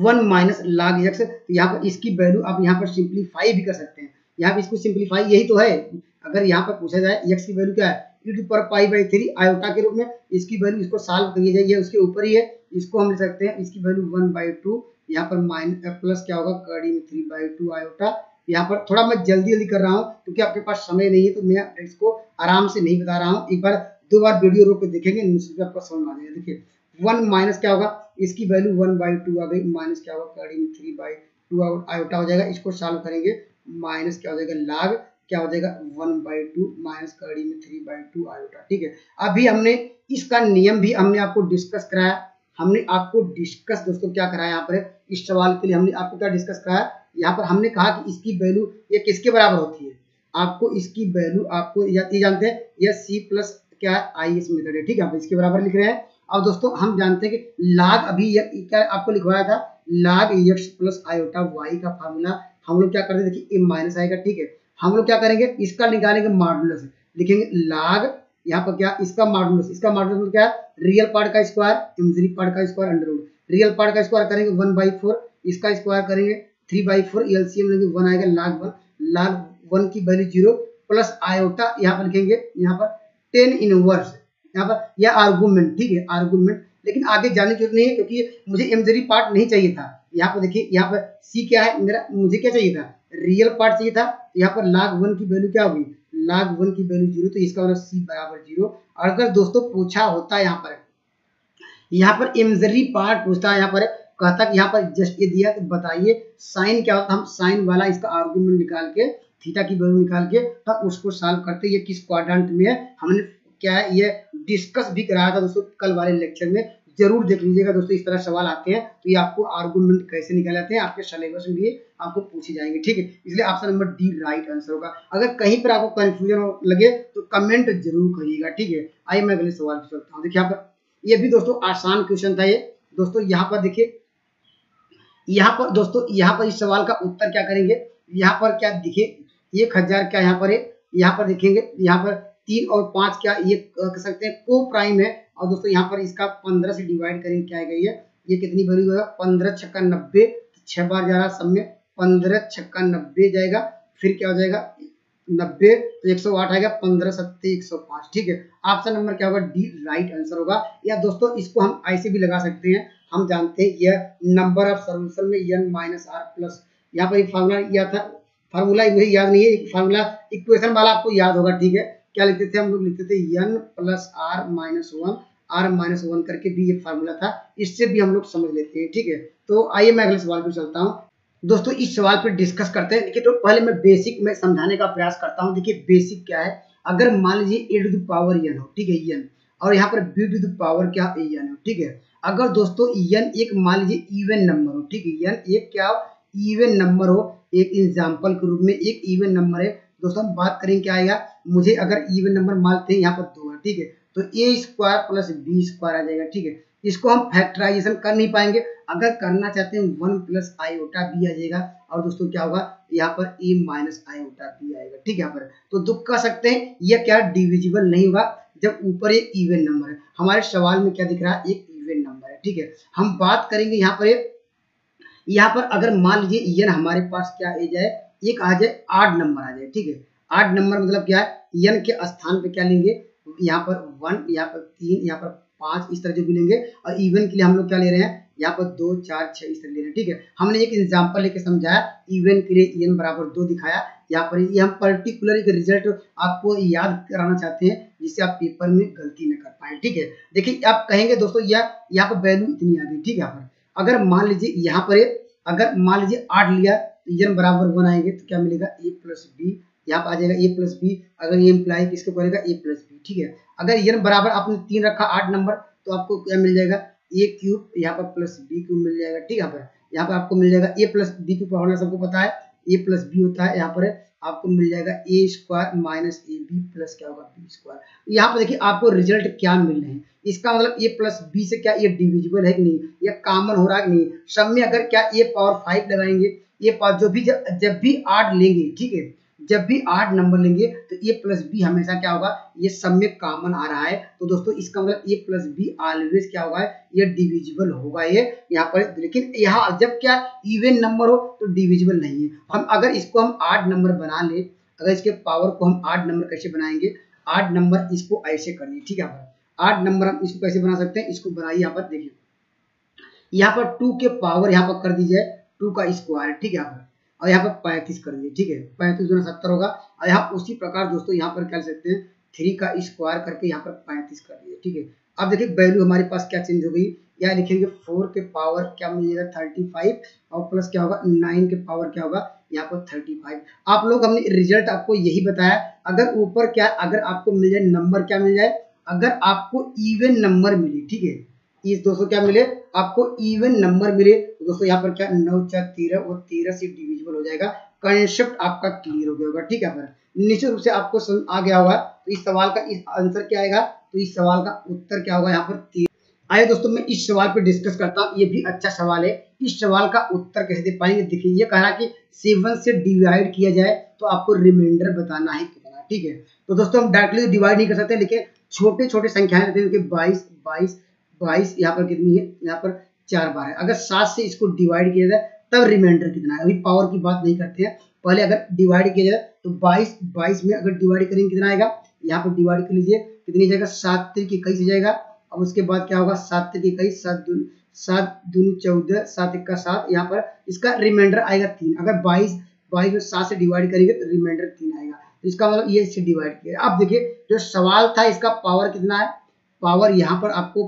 1 - log x। तो यहाँ पर इसकी वैल्यू आप यहाँ पर सिंप्लीफाई भी कर सकते हैं, यहाँ पर इसको सिंप्लीफाई, यही तो है। अगर यहाँ पर पूछा जाए x की वैल्यू क्या है, e⁻π/3 आयोटा के रूप में, इसकी वैल्यू, इसको सॉल्व करिए जाए, ये उसके ऊपर ही है, इसको हम ले सकते हैं, इसकी वैल्यू 1/2, यहाँ पर प्लस क्या होगा, कड़ी में 3/2 आयोटा। यहाँ पर थोड़ा मैं जल्दी कर रहा हूँ क्योंकि आपके पास समय नहीं है, तो मैं इसको आराम से नहीं बता रहा हूँ, एक बार 2 बार वीडियो रोक के देखेंगे, निश्चित आपको समझ आ जाएगा। देखिए 1 माइनस क्या होगा, इसकी वैल्यू 1/2 आ गई, माइनस क्या होगा, कड़ी में 3/2 आयोटा हो जाएगा। इसको सॉल्व करेंगे, माइनस क्या हो जाएगा, log क्या हो जाएगा, 1/2 माइनस कड़ी में 3/2 आयोटा, ठीक है। अभी हमने इसका नियम भी हमने आपको डिस्कस कराया, हमने आपको डिस्कस दोस्तों क्या कराया, यहाँ पर इस सवाल के लिए हमने आपको क्या डिस्कस कराया, यहाँ पर हमने कहा कि इसकी वैल्यू ये किसके बराबर होती है, आपको इसकी वैल्यू आपको ये जानते हैं, ये C+ क्या है, IS मेथड है, ठीक है, आप इसके बराबर लिख रहे हैं। अब दोस्तों हम जानते हैं कि log, अभी क्या आपको लिखवाया था, log x plus iota y का फार्मूला हम लोग क्या करते हैं, देखिए माइनस आएगा, ठीक है, हम लोग क्या करेंगे, इसका निकालेंगे मॉडुलस, लिखेंगे log, यहाँ पर क्या, इसका मॉडुलस क्या है, रियल पार्ट का स्क्वायर, इमेजिनरी पार्ट का square, under root, real part का स्क्वायर करेंगे 1/4, इसका स्क्वायर करेंगे 3/4, एलसीएम लेंगे 1 आएगा, log 1 की वैल्यू 0 प्लस आयोटा, यहाँ पर लिखेंगे, यहाँ पर 10 इनवर्स, यहाँ पर यह आर्गुमेंट, ठीक है, आर्गुमेंट। लेकिन आगे जाने की जरूरत नहीं है क्योंकि मुझे इमेजिनरी पार्ट नहीं चाहिए था। यहाँ पर देखिए, यहाँ पर सी क्या है मेरा, मुझे क्या चाहिए था, रियल पार्ट चाहिए था। यहाँ पर log 1 की वैल्यू क्या होगी, log 1 की वैल्यू 0, तो इसका मतलब सी बराबर 0। और अगर दोस्तों पूछा होता है यहाँ पर इमेजिनरी पार्ट पूछता है, यहाँ पर कहता कि यहाँ पर जस्ट ये दिया, तो बताइए साइन क्या होता है, हम साइन वाला इसका आर्गुमेंट निकाल के, थीटा की वैल्यू निकाल के तब उसको सॉल्व करते, ये किस क्वाड्रेंट में है, हमने क्या है ये डिस्कस भी कराया था दोस्तों कल वाले लेक्चर में, जरूर देख लीजिएगा दोस्तों। इस तरह सवाल आते हैं तो ये आपको आर्गुमेंट कैसे निकाले जाते हैं आपके सिलेबस में भी आपको पूछे जाएंगे, ठीक है। इसलिए option number D right answer होगा। अगर कहीं पर आपको कंफ्यूजन लगे तो कमेंट जरूर करिएगा, ठीक है। आइए मैं अगले सवाल पे चलता हूँ। देखिए यहाँ पर ये भी दोस्तों आसान क्वेश्चन था ये दोस्तों। यहाँ पर देखिए, यहाँ पर दोस्तों यहाँ पर इस सवाल का उत्तर क्या करेंगे, यहाँ पर क्या देखिए 1000 क्या यहाँ पर है, यहाँ पर देखेंगे यहाँ पर 3 और 5 क्या ये कह सकते हैं को प्राइम है। और दोस्तों यहाँ पर इसका 15 से डिवाइड करेंगे क्या आएगा, ये कितनी वैल्यू होगा, 15 छक्का 90, 6 बार जा रहा सब में, 15 छक्का 90 जाएगा, फिर क्या हो जाएगा 90 तो 108 आएगा, 15 सत्ते 105, ठीक है। ऑप्शन नंबर क्या होगा, डी राइट आंसर होगा। या दोस्तों इसको हम ऐसे भी लगा सकते हैं, हम जानते हैं यह नंबर ऑफ सॉल्यूशन में n माइनस आर प्लस, यहाँ पर एक फार्मूला या था, फार्मूला मुझे याद नहीं है, फार्मूला इक्वेशन वाला आपको याद होगा, ठीक है। क्या लिखते थे हम लोग, लिखते थे n plus R minus one करके भी ये फार्मूला था, इससे भी हम लोग समझ लेते हैं, ठीक है। तो आइए मैं अगले सवाल पर चलता हूँ दोस्तों। इस सवाल पर डिस्कस करते हैं। देखिए तो पहले मैं बेसिक में समझाने का प्रयास करता हूँ। देखिए बेसिक क्या है, अगर मान लीजिए a to the power n हो, ठीक है, n, और यहाँ पर b टू द पावर क्या n हो, ठीक है। अगर दोस्तों n एक मान लीजिए इवन नंबर हो, ठीक है, n एक क्या इवन नंबर हो, एक एग्जांपल के रूप में एक इवन नंबर है दोस्तों, हम बात करेंगे क्या आएगा, मुझे अगर इवन नंबर मानते हैं यहाँ पर 2 है, ठीक है, तो a square plus b square आ जाएगा, ठीक है। इसको हम फैक्टराइजेशन कर नहीं पाएंगे, अगर करना चाहते हैं 1 प्लस आयोटा बी आ जाएगा, और दोस्तों क्या होगा यहाँ पर a माइनस आयोटा बी आएगा, ठीक है। यहाँ पर तो दुख कह सकते हैं यह क्या डिविजिबल नहीं होगा जब ऊपर एक इवन नंबर है। हमारे सवाल में क्या दिख रहा है, एक इवन नंबर है, ठीक है। हम बात करेंगे यहाँ पर अगर मान लीजिए n हमारे पास क्या आ जाए, एक आ जाए आड नंबर आ जाए, ठीक है। आड नंबर मतलब क्या है, n के स्थान पे क्या लेंगे, यहाँ पर 1, यहाँ पर 3, यहाँ पर 5, इस तरह जो भी लेंगे। और इवन के लिए हम लोग क्या ले रहे हैं, यहाँ पर 2, 4, 6 इस तरह ले रहे हैं, ठीक है। हमने एक एग्जांपल लेके समझाया, इवन के लिए n बराबर 2 दिखाया। यहाँ पर ये हम पर्टिकुलर एक रिजल्ट आपको याद कराना चाहते हैं जिससे आप पेपर में गलती न कर पाए, ठीक है। देखिए आप कहेंगे दोस्तों यहाँ पर वैल्यू इतनी आ गई, ठीक है। यहाँ पर अगर मान लीजिए यहाँ पर अगर मान लीजिए 8 लिया तो n बराबर 1 आएंगे तो क्या मिलेगा, a प्लस बी, यहाँ पर आ जाएगा a प्लस बी। अगर ये इम्प्लाई किसको करेगा, a प्लस बी, ठीक है। अगर n बराबर आपने 3 रखा 8 नंबर तो आपको क्या मिल जाएगा, a क्यूब, यहाँ पर प्लस b क्यूब मिल जाएगा, ठीक है। यहाँ पर आपको मिल जाएगा a plus b cube formula सबको पता है, a प्लस बी होता है, यहाँ पर आपको मिल जाएगा a square minus a b plus क्या होगा b स्क्वायर। यहाँ पर देखिए आपको रिजल्ट क्या मिल रहे हैं, इसका मतलब a प्लस बी से क्या ये डिविजिबल है कि नहीं, या कॉमन हो रहा है कि नहीं। सब में अगर क्या a पावर 5 लगाएंगे, ये पावर जो भी जब भी 8 लेंगे, ठीक है, जब भी 8 नंबर लेंगे तो a प्लस बी हमेशा क्या होगा, ये सब में कॉमन आ रहा है। तो दोस्तों इसका मतलब a प्लस बी ऑलवेज क्या होगा, ये डिविजिबल होगा ये यहाँ पर। लेकिन यहाँ जब क्या इवन नंबर हो तो डिविजिबल नहीं है। हम अगर इसको हम 8 नंबर बना ले, अगर इसके पावर को हम 8 नंबर कैसे बनाएंगे, 8 नंबर इसको ऐसे करिए, ठीक है। 8 नंबर हम इसको कैसे बना सकते हैं, इसको बनाइए। यहाँ पर देखिए, यहाँ पर 2 के पावर यहाँ पर कर दीजिए 2 का स्क्वायर, ठीक है। यहाँ पर और यहाँ पर 35 कर दीजिए, ठीक है, 35 गुना 70 होगा। और यहाँ उसी प्रकार दोस्तों यहाँ पर क्या सकते हैं, 3 का स्क्वायर करके यहाँ पर 35 कर दीजिए, ठीक है। अब देखिए वैल्यू हमारे पास क्या चेंज हो गई, यहाँ लिखेंगे 4 के पावर क्या मिल जाएगा 35, और प्लस क्या होगा 9 के पावर क्या होगा यहाँ पर 35। आप लोग हमने रिजल्ट आपको यही बताया, अगर ऊपर क्या, अगर आपको मिल जाए नंबर क्या मिल जाए, अगर आपको इवन नंबर मिले, ठीक है, इस दोस्तों क्या मिले, आपको इवन नंबर मिले तो दोस्तों यहाँ पर क्या 9 4 13, वो 13 से डिविजिबल हो जाएगा। कंसेप्ट आपका क्लियर हो गया होगा, ठीक है। पर निश्चित रूप से आपको समझ आ गया होगा। तो इस सवाल का इस आंसर क्या आएगा, तो इस सवाल का उत्तर क्या होगा यहाँ पर 13। आइए दोस्तों मैं इस सवाल पे डिस्कस करता हूँ, ये भी अच्छा सवाल है। इस सवाल का उत्तर कैसे दे पाएंगे, देखिए ये कह रहा है कि 7 से डिवाइड किया जाए तो आपको रिमाइंडर बताना है कितना, ठीक है। तो दोस्तों हम डायरेक्टली डिवाइड नहीं कर सकते, लेकिन छोटे छोटे संख्याएं रहते हैं, 22 यहाँ पर कितनी है, यहाँ पर 4 बार है। अगर 7 से इसको डिवाइड किया जाए तब रिमाइंडर कितना है, अभी पावर की बात नहीं करते हैं, पहले अगर डिवाइड किया जाए तो 22 में अगर डिवाइड करेंगे कितना आएगा, यहाँ पर डिवाइड कर लीजिए कितनी जाएगा, 7 3 21 हो जाएगा। अब उसके बाद क्या होगा 7 3 21, 7 दूनी 14, 7 1 7, यहाँ पर इसका रिमाइंडर आएगा 3। अगर 22 में 7 से डिवाइड करेंगे तो रिमाइंडर 3 आएगा, तो इसका मतलब ये इससे डिवाइड किया। अब देखिए जो सवाल था इसका पावर कितना है, पावर यहाँ पर आपको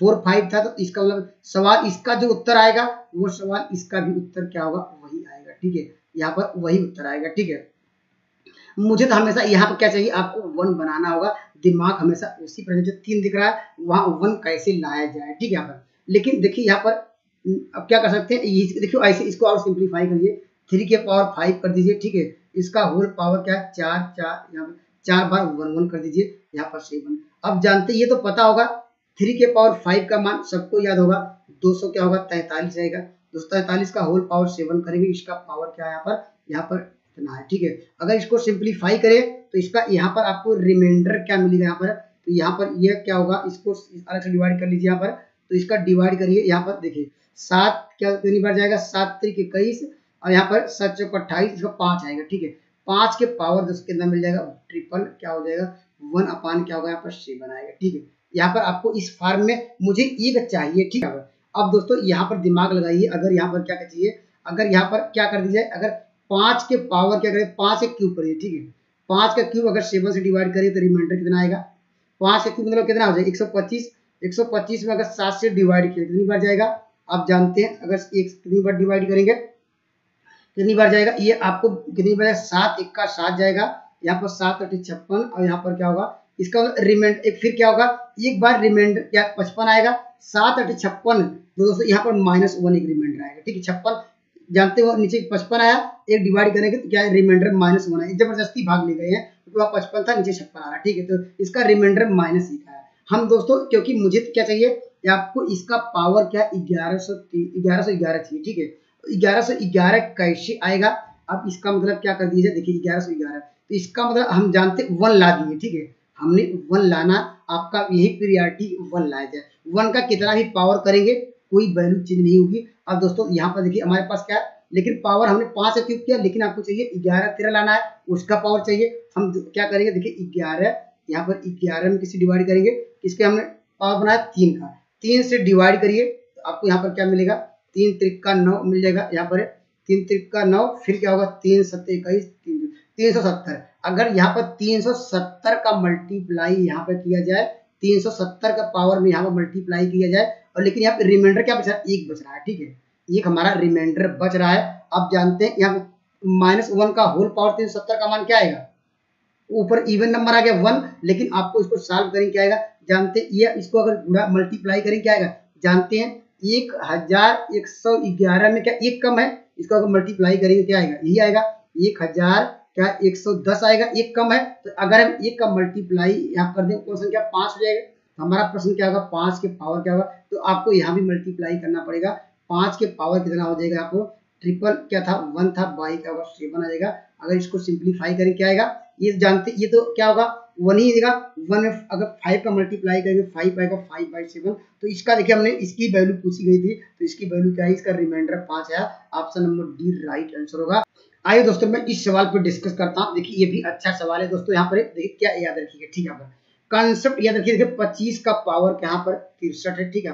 4 5 था, तो इसका मतलब सवाल इसका जो उत्तर आएगा वो सवाल इसका भी उत्तर क्या होगा वही आएगा, ठीक है। यहाँ पर वही उत्तर आएगा, ठीक है। मुझे तो हमेशा यहाँ पर क्या चाहिए, आपको 1 बनाना होगा, दिमाग हमेशा उसी पर जो 3 दिख रहा है वहाँ 1 कैसे लाया जाए, ठीक है यहाँ पर। लेकिन देखिए यहाँ पर अब क्या कर सकते हैं, देखिए ऐसे इसको और सिंप्लीफाई करिए, 3 के पावर 5 कर दीजिए, ठीक है। इसका होल पावर क्या है 4, 4 यहाँ पर 4 बार 1 1 कर दीजिए, यहाँ पर 7। अब जानते ये तो पता होगा 3 के पावर 5 का मान सबको याद होगा 200 क्या होगा 43 रहेगा। 243 का होल पावर 7 करेंगे, इसका पावर क्या है यहाँ पर इतना है, ठीक है। अगर इसको सिंप्लीफाई करें तो इसका यहाँ पर आपको रिमाइंडर क्या मिलेगा यहाँ पर, तो यहाँ पर यह क्या होगा, इसको अलग से डिवाइड कर लीजिए यहाँ पर, तो इसका डिवाइड करिए यहाँ पर देखिए 7 क्या कितनी बार जाएगा 7 3 21 और यहाँ पर 7 चौक 28, इसका 5 आएगा, ठीक है। 5 के पावर 10 कितना मिल जाएगा, ट्रिपल क्या हो जाएगा 1 अपान क्या होगा यहाँ पर 7 आएगा, ठीक है। यहाँ पर आपको इस फॉर्म में मुझे एक चाहिए, ठीक है। अब दोस्तों यहाँ पर दिमाग लगाइए, अगर यहाँ पर क्या चाहिए, अगर यहाँ पर क्या कर दीजिए, अगर 5 के पावर क्या करें 5 के क्यूब करिए, ठीक है। 5 का क्यूब अगर 7 से डिवाइड करिए तो रिमाइंडर कितना आएगा, 5 का क्यूब मतलब कितना हो जाएगा 125। 125 में अगर 7 से डिवाइड किया कितनी बार जाएगा, आप जानते हैं अगर कितनी बार डिवाइड करेंगे कितनी बार जाएगा, ये आपको कितनी बार 7 1 का 7 जाएगा, यहाँ पर 7 8 56 और यहाँ पर क्या होगा इसका रिमाइंडर एक फिर क्या होगा एक बार रिमाइंडर क्या 55 आएगा, 7 8 56 तो दोस्तों यहाँ पर -1 एक रिमाइंडर आएगा, ठीक है। 56 जानते हो नीचे 55 आया, एक डिवाइड करेंगे तो क्या है रिमाइंडर -1 है, जबरदस्ती भाग ले गए हैं क्योंकि वहाँ 55 था नीचे 56 आ रहा है, ठीक है। तो इसका रिमाइंडर -1 है। हम दोस्तों क्योंकि मुझे क्या चाहिए आपको इसका पावर क्या 1111 चाहिए, ठीक है। 1111 कैसे आएगा, अब इसका मतलब क्या कर दीजिए देखिए 1111 तो इसका मतलब हम जानते 1 ला दिए, ठीक है। हमने 1 लाना, आपका यही प्रियोरिटी 1 लाया जाए, 1 का कितना भी पावर करेंगे कोई वैल्यू चेंज नहीं होगी। अब दोस्तों यहाँ पर देखिए हमारे पास क्या है, लेकिन पावर हमने 5 से क्यूब किया, लेकिन आपको चाहिए 11 13 लाना है, उसका पावर चाहिए। हम क्या करेंगे देखिए 11 यहाँ पर 11 में किसी डिवाइड करेंगे, किसके हमने पावर बनाया 3 का, 3 से डिवाइड करिए तो आपको यहाँ पर क्या मिलेगा 3 त्रिक 9 मिल जाएगा, यहाँ पर 3 त्रिक 9 फिर क्या होगा 3 7 21 370। अगर यहाँ पर 370 का मल्टीप्लाई यहाँ पर किया जाए, 370 का पावर में यहाँ पर मल्टीप्लाई किया जाए, और लेकिन यहाँ पे रिमाइंडर क्या बच रहा है 1 बच रहा है, ठीक है। एक हमारा रिमाइंडर बच रहा है। अब जानते हैं यहाँ -1 का होल पावर 370 का मान क्या आएगा, ऊपर इवन नंबर आ गया 1, लेकिन आपको इसको सॉल्व करेंगे क्या आएगा जानते हैं, ये इसको अगर गुणा मल्टीप्लाई करेंगे क्या आएगा जानते हैं 1111 में क्या 1 कम है, इसको अगर मल्टीप्लाई करेंगे क्या आएगा यही आएगा 1000 क्या 110 आएगा, 1 कम है। तो अगर हम 1 का मल्टीप्लाई यहाँ कर दें क्वेश्चन क्या 5 हो जाएगा, तो हमारा प्रश्न क्या होगा 5 के पावर क्या होगा, तो आपको यहाँ भी मल्टीप्लाई करना पड़ेगा। 5 के पावर कितना हो जाएगा, आपको ट्रिपल क्या था 1 था, बाई क्या होगा 7 आ जाएगा। अगर इसको सिंप्लीफाई करें क्या आएगा, ये जानते ये तो क्या होगा 1 ही देगा, 1 में अगर 5 का मल्टीप्लाई करेंगे 5 आएगा 5/7। तो इसका देखिए हमने इसकी वैल्यू पूछी गई थी, तो इसकी वैल्यू क्या है, इसका रिमाइंडर 5 है। Option number D right answer होगा। आइए दोस्तों मैं इस सवाल पर डिस्कस करता हूँ। देखिए ये भी अच्छा सवाल है दोस्तों, यहाँ पर देखिए क्या याद रखिएगा, ठीक है। कंसेप्ट याद रखिए, देखिए 25 का पावर यहाँ पर 63 है, ठीक है।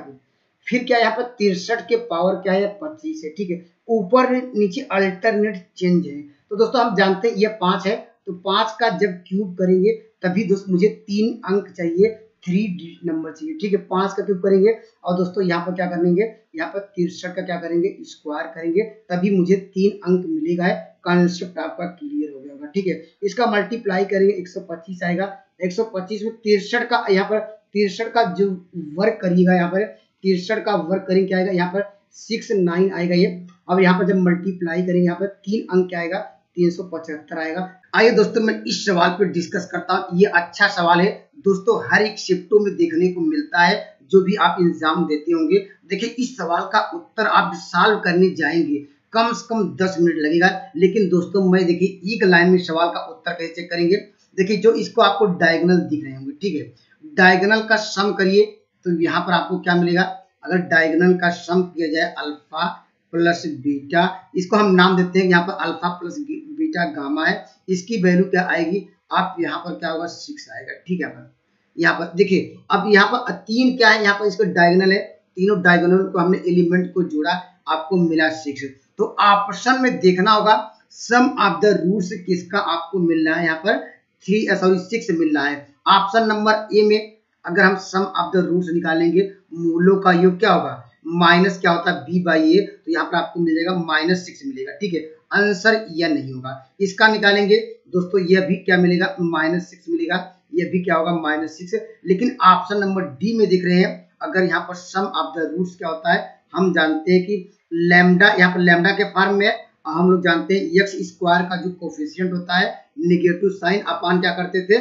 फिर क्या यहाँ पर 63 के पावर क्या है 25 है, ठीक है। ऊपर नीचे अल्टरनेट चेंज है। तो दोस्तों हम जानते हैं ये 5 है, तो 5 का जब क्यूब करेंगे तभी दोस्तों मुझे 3 अंक चाहिए, 3 डिजिट नंबर चाहिए, ठीक है। 5 का क्यूब करेंगे और दोस्तों यहाँ पर क्या करेंगे, यहाँ पर 63 का क्या करेंगे स्क्वायर करेंगे, तभी मुझे 3 अंक मिलेगा। है कॉन्सेप्ट आपका क्लियर हो गया होगा, ठीक है। इसका मल्टीप्लाई करेंगे 125 आएगा, 125 में 63 का यहाँ पर 63 का जो वर्क करिएगा, यहाँ पर 63 का वर्क करेंगे क्या आएगा यहाँ पर 69 आएगा ये। अब यहाँ पर जब मल्टीप्लाई करेंगे यहाँ पर 3 अंक क्या आएगा 375 आएगा। आइए दोस्तों मैं इस सवाल पर डिस्कस करता हूँ। ये अच्छा सवाल है दोस्तों, हर एक शिफ्टों में देखने को मिलता है, जो भी आप एग्जाम देते होंगे। देखिए इस सवाल का उत्तर आप सॉल्व करने जाएंगे कम से कम 10 मिनट लगेगा, लेकिन दोस्तों मैं देखिए एक लाइन में सवाल का उत्तर कैसे चेक करेंगे। देखिए जो इसको आपको डायगोनल दिख रहे होंगे, ठीक है, डायगोनल का सम करिए तो यहाँ पर आपको क्या मिलेगा, अगर डायगोनल का सम किया जाए अल्फा प्लस बीटा, इसको हम नाम देते हैं यहाँ पर अल्फा प्लस बीटा गामा है, इसकी वैल्यू क्या आएगी, आप यहाँ पर क्या होगा 6 आएगा, ठीक है। यहाँ पर देखिए अब यहाँ पर 3 क्या है, यहाँ पर इसको डायगोनल है, तीनों डायगोनल को हमने एलिमेंट को जोड़ा, आपको मिला 6। तो ऑप्शन में देखना होगा सम ऑफ द रूट्स किसका आपको मिल रहा है, यहाँ पर 6 मिल रहा है। ऑप्शन नंबर ए में अगर हम सम ऑफ द रूट्स निकालेंगे, मूलों का योग क्या होगा माइनस क्या होता है b/a, तो यहाँ पर आपको मिल जाएगा -6 मिलेगा, ठीक है। आंसर यह नहीं होगा। इसका निकालेंगे दोस्तों, यह भी क्या मिलेगा -6 मिलेगा। ये भी क्या होगा -6। लेकिन ऑप्शन नंबर डी में देख रहे हैं, अगर यहाँ पर सम ऑफ द रूट्स क्या होता है, हम जानते हैं कि लैम्डा, यहाँ पर लैम्डा के फॉर्म में हम लोग जानते हैं एक्स स्क्वायर का जो कोफिशिएंट होता है नेगेटिव साइन अपान क्या करते थे,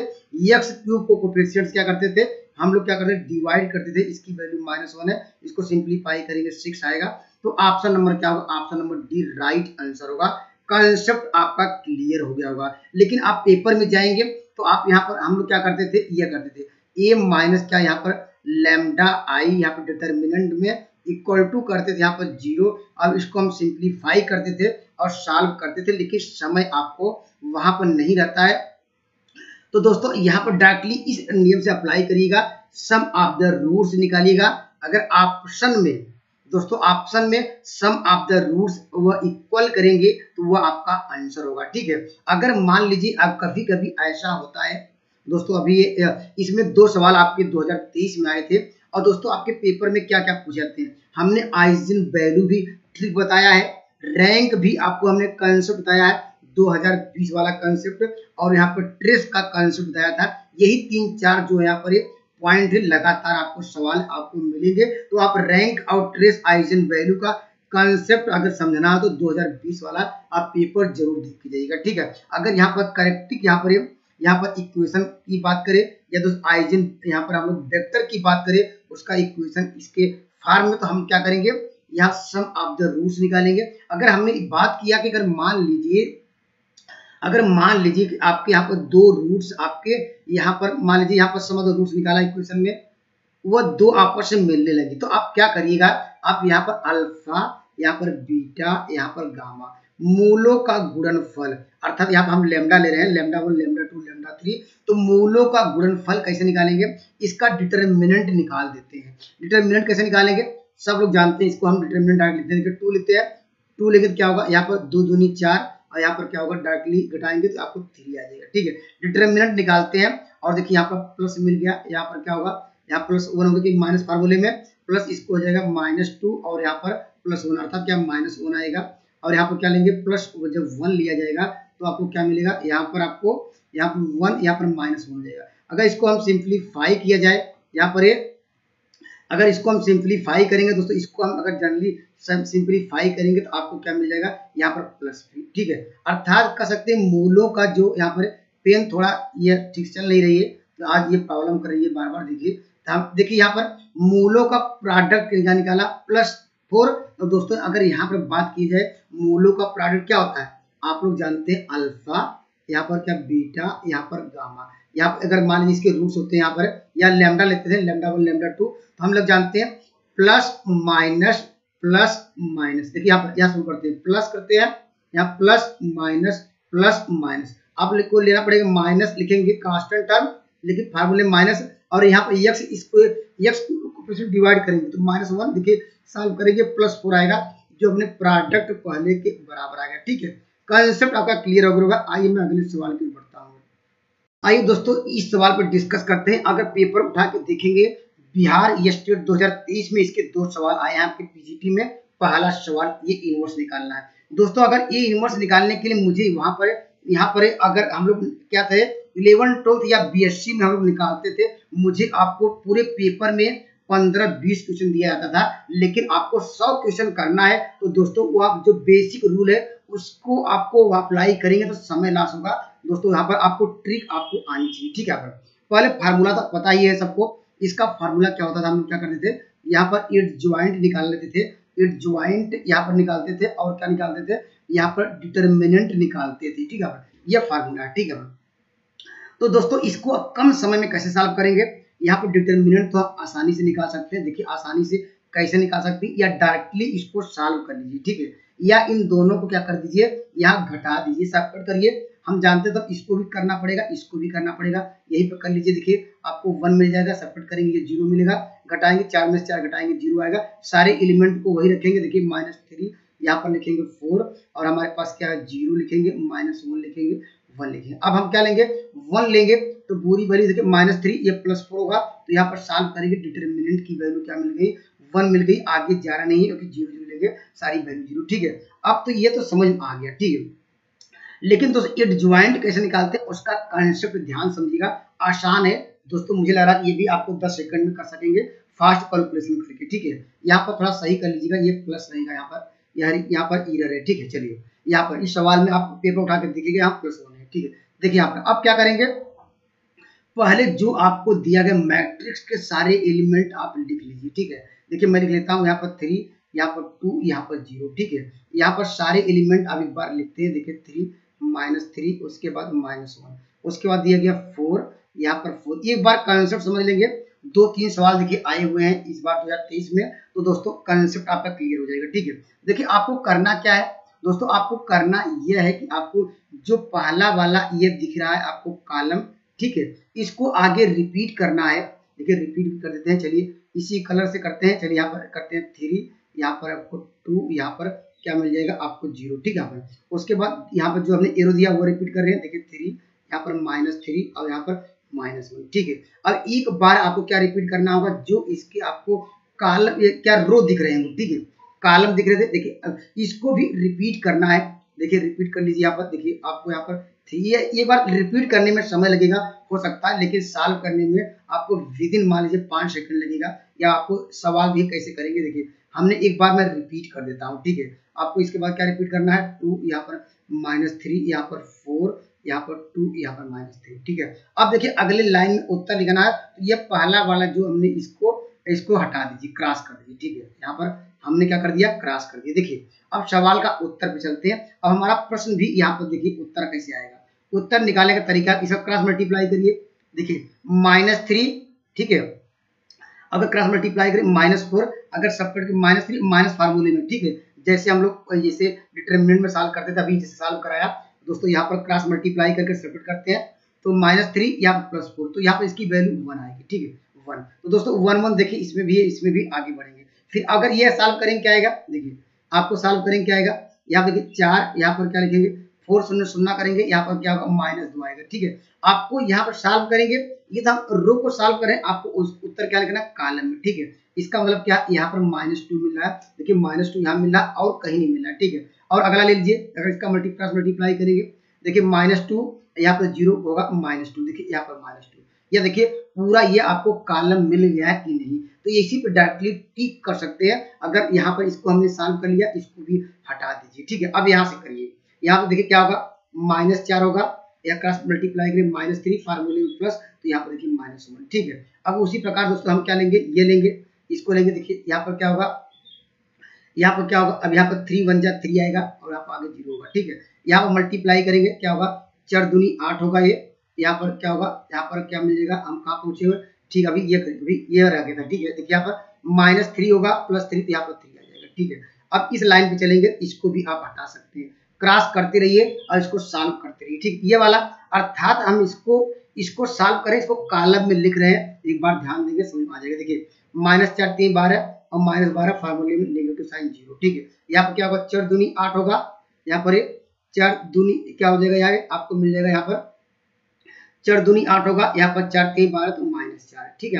एक्स क्यूब को कोफिशिएंट्स क्या करते थे, हम लोग क्या करते थे, डिवाइड करते थे। इसकी वैल्यू -1 है, इसको सिंप्लीफाई करेंगे 6 आएगा। तो ऑप्शन नंबर क्या होगा, option number D right answer होगा। कंसेप्ट आपका क्लियर हो गया होगा। लेकिन आप पेपर में जाएंगे तो आप यहाँ पर हम लोग क्या करते थे, ये करते थे ए माइनस क्या यहाँ पर लैम्डा आई यहाँ पर डिटर्मिनेंट में इक्वल टू करते थे यहाँ पर 0। अब इसको हम सिंप्लीफाई करते थे और सॉल्व करते थे, लेकिन समय आपको वहां पर नहीं रहता है। तो दोस्तों यहाँ पर डायरेक्टली इस नियम से अप्लाई करिएगा, सम ऑफ द रूट्स निकालिएगा। अगर ऑप्शन में दोस्तों ऑप्शन में सम ऑफ द रूट्स वह इक्वल करेंगे तो वह आपका आंसर होगा, ठीक है। अगर मान लीजिए अब कभी कभी ऐसा होता है दोस्तों, अभी इसमें 2 सवाल आपके 2023 में आए थे, और दोस्तों आपके पेपर में क्या क्या पूछे जाते हैं, हमने आइजन वैल्यू भी ट्रिक बताया है, रैंक भी आपको हमने कंसेप्ट बताया है 2020 वाला कंसेप्ट, और यहाँ पर ट्रेस का कंसेप्ट बताया था। यही 3-4 जो यहाँ पर पॉइंट है, लगातार आपको सवाल आपको मिलेंगे। तो आप रैंक और ट्रेस आइजन वैल्यू का कंसेप्ट अगर समझना हो तो 2020 वाला आप पेपर जरूर देख के जाइएगा, ठीक है। अगर यहाँ पर करेक्टिक यहाँ पर इक्वेशन की बात करें या तो आइजन यहाँ पर हम लोग वेक्टर की बात करें, उसका इक्वेशन इसके फॉर्म में, तो हम क्या करेंगे, यहाँ सम ऑफ द रूट्स निकालेंगे। अगर हमने बात किया कि अगर मान लीजिए कि आपके यहाँ पर 2 रूट्स आपके यहाँ पर मान लीजिए यहाँ पर सम ऑफ द रूट्स निकाला इक्वेशन में, वो 2 आपस में मिलने लगी, तो आप क्या करिएगा, आप यहाँ पर अल्फा, यहाँ पर बीटा, यहाँ पर गामा, मूलों का गुणनफल, अर्थात यहाँ पर हम लैम्डा ले रहे हैं, लैम्डा 1 लैम्डा 2 लैम्डा 3, तो मूलों का गुणनफल कैसे निकालेंगे, इसका डिटरमिनेंट निकाल देते हैं। डिटरमिनेंट कैसे निकालेंगे, सब लोग जानते हैं, इसको हम डिटरमिनेंट डायरेक्ट लिखते हैं, 2 लेते हैं, 2 लेके क्या होगा, यहाँ पर 2 दूनी 4 और यहाँ पर क्या होगा, डायरेक्टली घटाएंगे तो आपको 3 आ जाएगा, ठीक है। डिटरमिनेंट निकालते हैं और देखिए यहाँ पर प्लस मिल गया, यहाँ पर क्या होगा, यहाँ +1 होगा कि माइनस फार्मूले में प्लस इसको हो जाएगा -2 और यहाँ पर +1, अर्थात क्या -1 आएगा। और यहाँ पर क्या लेंगे प्लस, जब 1 लिया जाएगा तो आपको क्या मिलेगा, यहाँ पर आपको यहाँ पर 1 यहाँ पर -1 हो जाएगा। अगर इसको हम सिंप्लीफाई किया जाए, यहाँ पर अगर इसको हम सिंप्लीफाई करेंगे दोस्तों, इसको हम अगर जनरली सिंप्लीफाई करेंगे तो आपको क्या मिल जाएगा, यहाँ पर +3, ठीक है। अर्थात कह सकते हैं मूलों का जो यहाँ पर पेन थोड़ा ये ठीक चल नहीं रही है, तो आज ये प्रॉब्लम कर रही है बार बार। देखिए यहाँ पर मूलों का प्रोडक्ट निकाला +4। तो दोस्तों अगर यहाँ पर बात की जाए मूलों का प्रोडक्ट क्या होता है, आप लोग जानते हैं अल्फा, यहाँ पर क्या बीटा, यहाँ पर गामा। यहाँ पर अगर मान लीजिए इसके रूट्स होते हैं यहाँ पर, या लैम्डा लेते थे, लैम्डा 1 लैम्डा 2, तो हम लोग जानते हैं प्लस माइनस प्लस माइनस। देखिए यहाँ पर यहाँ शुरू करते हैं, प्लस करते हैं, यहाँ प्लस माइनस। आप को लेना पड़ेगा माइनस, लिखेंगे कांस्टेंट टर्म, लेकिन फार्मूले माइनस, और यहाँ पर एक्स इसको एक्स को डिवाइड करेंगे तो -1, देखिए सॉल्व करेंगे +4 आएगा, जो अपने प्रोडक्ट पहले के बराबर आएगा, ठीक है। कंसेप्ट आपका क्लियर होगा। आइए मैं अगले सवाल की ओर बढ़ता हूँ। आइए दोस्तों इस सवाल पर डिस्कस करते हैं। अगर पेपर उठा के देखेंगे बिहार स्टेट 2023 में इसके 2 सवाल आए हैं आपके पीजीटी में। पहला सवाल ये इनवर्स निकालना है दोस्तों। अगर ये इनवर्स निकालने के लिए मुझे यहाँ पर अगर हम लोग क्या थे 11th 12th या बीएससी में हम लोग निकालते थे, मुझे आपको पूरे पेपर में 15-20 क्वेश्चन दिया जाता था, लेकिन आपको 100 क्वेश्चन करना है। तो दोस्तों वो आप जो बेसिक रूल है उसको आपको अप्लाई करेंगे तो समय लॉस होगा। दोस्तों यहाँ पर आपको ट्रिक आपको आनी चाहिए, ठीक है। पहले फार्मूला तो पता ही है सबको, इसका फार्मूला क्या होता था, हम लोग क्या करते थे, यहाँ पर इट ज्वाइंट निकाल लेते थे, इट ज्वाइंट यहाँ पर निकालते थे, और क्या निकालते थे, यहाँ पर डिटरमिनेंट निकालते थे, ठीक है। यह फार्मूला है, ठीक है। तो दोस्तों इसको आप कम समय में कैसे सॉल्व करेंगे, यहाँ पर डिटरमिनेंट तो आप आसानी से निकाल सकते हैं। देखिए आसानी से कैसे निकाल सकते हैं, या डायरेक्टली इसको सॉल्व कर लीजिए, ठीक है, या इन दोनों को क्या कर दीजिए, यहाँ घटा दीजिए, शॉर्टकट करिए। हम जानते हैं तो इसको भी करना पड़ेगा, इसको भी करना पड़ेगा, यही पर कर लीजिए। देखिए आपको 1 मिल जाएगा, शॉर्टकट करेंगे ये 0 मिलेगा, घटाएंगे 4 में से 4 घटाएंगे 0 आएगा। सारे एलिमेंट को वही रखेंगे, देखिए -3 यहाँ पर लिखेंगे 4, और हमारे पास क्या है 0 लिखेंगे, -1 लिखेंगे, 1 लिखेंगे। अब हम क्या लेंगे 1 लेंगे, तो पूरी वैल्यू देखिए -3 ये +4 होगा, तो यहाँ पर सॉल्व करेंगे, डिटरमिनेंट की वैल्यू क्या मिल गई, 1 मिल गई। आगे जा रहा नहीं है क्योंकि 0 लेंगे, सारी वैल्यू 0, ठीक है। अब तो ये तो समझ में आ गया, ठीक है। लेकिन दोस्तों एडजॉइंट कैसे निकालते हैं उसका कंसेप्ट ध्यान समझिएगा, आसान है दोस्तों। मुझे लग रहा है कि ये भी आपको 10 सेकंड में कर सकेंगे, फास्ट कैलकुलेशन करके, ठीक है। यहाँ पर थोड़ा सही कर लीजिएगा, ये प्लस रहेगा यहाँ पर, यहाँ पर एरर है, ठीक है। चलिए यहाँ पर इस सवाल में आप पेपर उठा के देखिएगा, यहाँ प्लस 1 है, ठीक है। देखिए यहाँ पर अब क्या करेंगे, पहले जो आपको दिया गया मैट्रिक्स के सारे एलिमेंट आप लिख लीजिए, ठीक है। देखिए मैं लिख लेता हूँ, यहाँ पर 3, यहाँ पर 2, यहाँ पर 0, ठीक है। यहाँ पर सारे एलिमेंट आप एक बार लिखते हैं, देखिए 3 -3, उसके बाद -1, उसके बाद दिया गया 4, यहाँ पर 4। एक बार कंसेप्ट समझ लेंगे, 2-3 सवाल देखिए आए हुए हैं इस बार 2023 में, तो दोस्तों कंसेप्ट आपका क्लियर हो जाएगा, ठीक है। देखिए आपको करना क्या है दोस्तों, आपको करना यह है कि आपको जो पहला वाला ये दिख रहा है आपको कॉलम, ठीक है, इसको आगे रिपीट करना है। देखिए रिपीट भी कर देते हैं, चलिए इसी कलर से करते हैं। चलिए यहाँ पर करते हैं 3, यहाँ पर आपको 2, यहाँ पर क्या मिल जाएगा आपको 0, ठीक है। यहाँ पर उसके बाद यहाँ पर जो हमने एरो दिया वो रिपीट कर रहे हैं, देखिए 3, यहाँ पर -3 और यहाँ पर -1, ठीक है। अब एक बार आपको क्या रिपीट करना होगा, जो इसके आपको कॉलम क्या रो दिख रहे हैं, ठीक है, कॉलम दिख रहे थे, देखिए इसको भी रिपीट करना है। देखिए रिपीट कर लीजिए यहाँ पर, देखिए आपको यहाँ पर ये बार रिपीट करने में समय लगेगा हो सकता है, लेकिन सॉल्व करने में आपको विदिन मान लीजिए 5 सेकंड लगेगा। या आपको सवाल भी कैसे करेंगे, देखिए हमने एक बार मैं रिपीट कर देता हूँ, ठीक है। आपको इसके बाद क्या रिपीट करना है, 2, यहाँ पर -3, यहाँ पर 4, यहाँ पर 2, यहाँ पर -3, ठीक है। अब देखिए अगले लाइन में उत्तर लिखना है, तो ये पहला वाला जो हमने इसको हटा दीजिए, क्रॉस कर दीजिए, ठीक है। यहाँ पर हमने क्या कर दिया, क्रॉस कर दिया। देखिए अब सवाल का उत्तर पे चलते हैं। अब हमारा प्रश्न भी यहाँ पर देखिए उत्तर कैसे आएगा, उत्तर निकालने का तरीका, इसका क्रॉस मल्टीप्लाई करिए, देखिए -3, ठीक है। अगर क्रॉस मल्टीप्लाई करें -4, अगर सब करके -3 माइनस फार्मूले में, ठीक है, जैसे हम लोग जैसे डिटरमिनेंट में सॉल्व करते थे, अभी जैसे सॉल्व कराया दोस्तों, यहाँ पर क्रॉस मल्टीप्लाई करके सब्ट्रैक्ट करते हैं, तो -3 या +4, तो यहाँ पर इसकी वैल्यू 1 आएगी, ठीक है, 1। तो दोस्तों 1 देखिए इसमें भी है, इसमें भी आगे बढ़ेंगे। फिर अगर ये सॉल्व करेंगे क्या आएगा, देखिए आपको सॉल्व करेंगे क्या आएगा, यहाँ देखिए 4, यहाँ पर क्या लिखेंगे 4 0 करेंगे, यहाँ पर क्या होगा -2 आएगा, ठीक है। आपको यहाँ पर सॉल्व करेंगे, ये तो हम रो को सॉल्व करें, आपको उत्तर क्या लिखना है, कॉलम में, ठीक है। इसका मतलब क्या, यहाँ पर -2 मिल रहा है, देखिए -2 यहाँ मिल रहा है और कहीं नहीं मिल रहा है, ठीक है। और अगला ले लीजिए, अगर इसका मल्टीप्लाई करेंगे, देखिए -2, यहाँ पर 0 होगा -2, देखिए यहाँ पर -2, या देखिए पूरा ये आपको कॉलम मिल गया है कि नहीं, तो इसी पे डायरेक्टली टिक कर सकते हैं। अगर यहाँ पर इसको हमने सॉल्व कर लिया, इसको भी हटा दीजिए, ठीक है। अब यहाँ से करिए, यहाँ पर देखिए क्या होगा, -4 होगा, या क्रॉस मल्टीप्लाई करें -3 फार्मूले में प्लस, तो यहाँ पर देखिए -1, ठीक है। अब उसी प्रकार दोस्तों हम क्या लेंगे, ये लेंगे, इसको लेंगे, देखिए यहाँ पर क्या होगा, यहाँ पर क्या होगा, अब यहाँ पर 3 1 जा 3 आएगा और यहाँ पर आगे 0 होगा, ठीक है। यहाँ पर मल्टीप्लाई करेंगे, क्या होगा, 4 दूनी 8 होगा, ये यहाँ पर क्या होगा, यहाँ पर क्या मिलेगा, हम कहाँ पहुंचे हुए, ठीक है। अभी ये रह गया था, ठीक है। देखिए यहाँ पर -3 होगा, +3, तो यहाँ पर 3 आ जाएगा, ठीक है। अब इस लाइन पे चलेंगे, इसको भी आप हटा सकते हैं, क्रॉस करते रहिए और इसको सॉल्व करते रहिए, ठीक। ये वाला अर्थात हम इसको सॉल्व करें, इसको कॉलम में लिख रहे हैं, एक बार ध्यान देंगे समझ में आ जाएगा। देखिए -4 3 12 और -12 फार्मूले में नेगेटिव साइन 0, ठीक है। यहाँ पर क्या होगा, 4 दूनी 8 होगा, यहाँ पर 4 दूनी क्या हो जाएगा, यहाँ आपको मिल जाएगा, यहाँ पर 4 दूनी 8 होगा, यहाँ पर 4 3 12, तो -4, ठीक है।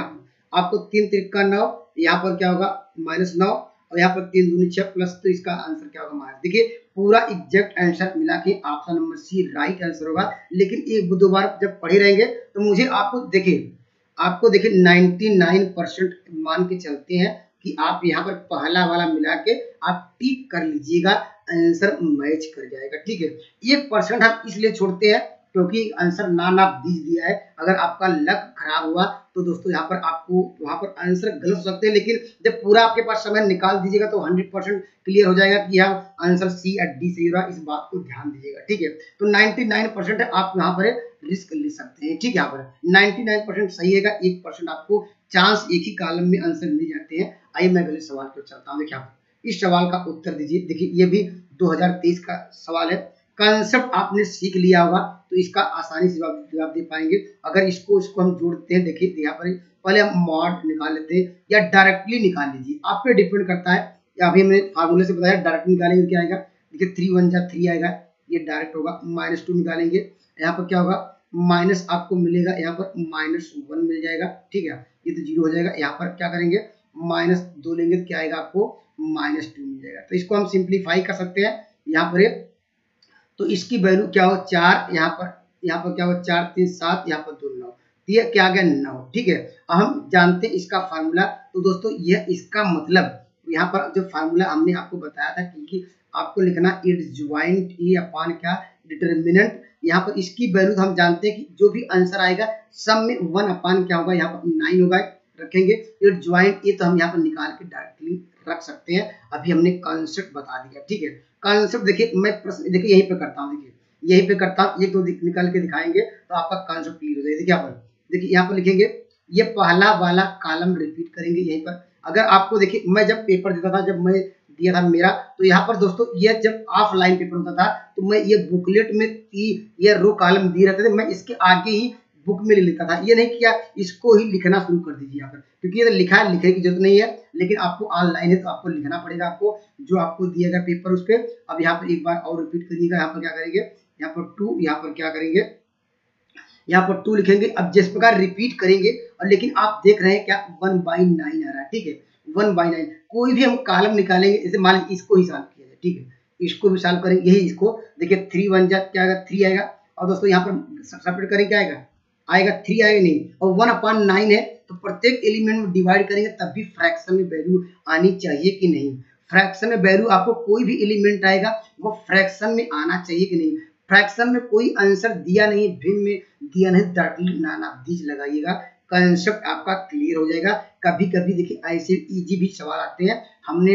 आपको 3 त्रिका 9, यहाँ पर क्या होगा -9, और यहाँ पर 3 दूनी 6 प्लस, तो इसका आंसर क्या होगा -। देखिए पूरा एग्जैक्ट आंसर मिला के option number C right answer होगा। लेकिन एक दो बार जब पढ़े रहेंगे तो मुझे आपको देखिए 99% मान के चलते हैं कि आप यहाँ पर पहला वाला मिला के आप टिक कर लीजिएगा, आंसर मैच कर जाएगा, ठीक है। 1% हम इसलिए छोड़ते हैं क्योंकि आंसर ना बीज दिया है। अगर आपका लक खराब हुआ तो दोस्तों यहाँ पर आपको वहां पर आंसर गलत हो सकते हैं, लेकिन जब पूरा आपके पास समय निकाल दीजिएगा तो 100% क्लियर हो जाएगा कि यह आंसर सी या डी सही रहा। इस बात को ध्यान दीजिएगा, ठीक है। तो 99% आप यहाँ पर रिस्क ले सकते हैं, ठीक है। यहाँ पर 99% सही है, 1% आपको चांस एक ही कॉलम में आंसर मिल जाते हैं। आइए मैं अगले सवाल की ओर चलता हूँ। देखिए इस सवाल का उत्तर दीजिए। देखिए ये भी 2023 का सवाल है। कंसेप्ट आपने सीख लिया होगा तो इसका आसानी से जवाब दे पाएंगे। अगर इसको हम जोड़ते हैं, देखिए यहाँ पर पहले हम मॉड निकाल लेते हैं या डायरेक्टली निकाल लीजिए, आप पे डिपेंड करता है। या अभी हमने फार्मूले से बताया डायरेक्ट निकालेंगे क्या आएगा, देखिए 3 1 जा 3 आएगा, ये डायरेक्ट होगा। -2 निकालेंगे, यहाँ पर क्या होगा, माइनस आपको मिलेगा, यहाँ पर -1 मिल जाएगा, ठीक है। ये तो 0 हो जाएगा। यहाँ पर क्या करेंगे, -2 लेंगे तो क्या आएगा आपको, -2 मिल जाएगा। तो इसको हम सिंप्लीफाई कर सकते हैं यहाँ पर, तो इसकी वैल्यू क्या हो 4, यहाँ पर क्या हो 4 3 7, यहाँ पर 2 9, तो ये क्या आ गया 9। ठीक है, हम जानते हैं इसका फार्मूला। तो दोस्तों यह इसका मतलब यहाँ पर जो फार्मूला हमने आपको बताया था कि आपको लिखना इट्स ज्वाइंट ई अपान क्या डिटर्मिनेंट। यहाँ पर इसकी वैल्यू हम जानते हैं कि जो भी आंसर आएगा सब में 1 अपान क्या होगा, यहाँ पर 9 होगा, रखेंगे। इट ज्वाइंट ये तो हम यहाँ पर निकाल के डायरेक्टली रख सकते हैं। अभी हमने कॉन्सेप्ट बता दिया। ठीक है, कॉन्सेप्ट देखिए मैं प्रश्न देखिए यहीं पे करता हूँ, देखिए यहीं पे करता हूँ, ये तो निकाल के दिखाएंगे तो आपका कॉन्सेप्ट क्लियर हो जाएगा। देखिए यहाँ पर, देखिए यहाँ पर लिखेंगे, ये पहला वाला कॉलम रिपीट करेंगे यहीं पर। अगर आपको देखिए मैं जब पेपर देता था, जब मैं दिया था मेरा, तो यहाँ पर दोस्तों ये जब ऑफलाइन पेपर होता था तो मैं ये बुकलेट में ये रो कॉलम दिए रहते थे, मैं इसके आगे ही बुक में ले लेता था। ये नहीं किया इसको ही लिखना शुरू कर दीजिए यहाँ पर, क्योंकि ये लिखा है, लिखने की जरूरत नहीं है, लेकिन आपको ऑनलाइन है तो आपको लिखना पड़ेगा, आपको जो आपको दिया गया पेपर उस पर। अब यहाँ पर एक बार और रिपीट करिएगा। यहाँ पर क्या करेंगे, यहाँ पर 2, यहाँ पर क्या करेंगे, यहाँ पर 2 लिखेंगे। अब जिस प्रकार रिपीट करेंगे, और लेकिन आप देख रहे हैं क्या 1/9 आ रहा है। ठीक है, 1/9 कोई भी हम कॉलम निकालेंगे, जैसे मान लीजिए इसको ही सॉल्व किया जाए। ठीक है, इसको भी सॉल्व करेंगे, यही इसको देखिए 3 1 जा क्या आएगा 3 आएगा। और दोस्तों यहाँ पर सब्ट्रैक्ट करेंगे, क्या आएगा, आएगा 3 आएगा नहीं, और 1/9 है तो प्रत्येक एलिमेंट में डिवाइड करेंगे तब भी फ्रैक्शन में वैल्यू आनी चाहिए कि नहीं। फ्रैक्शन में वैल्यू आपको कोई भी एलिमेंट आएगा वो फ्रैक्शन में आना चाहिए कि नहीं। फ्रैक्शन में कोई आंसर दिया नहीं, भिन्न में दिया नहीं, डायरेक्टली नानाबीज लगाइएगा, कंसेप्ट आपका क्लियर हो जाएगा। कभी कभी देखिए ऐसे इजी भी सवाल आते हैं। हमने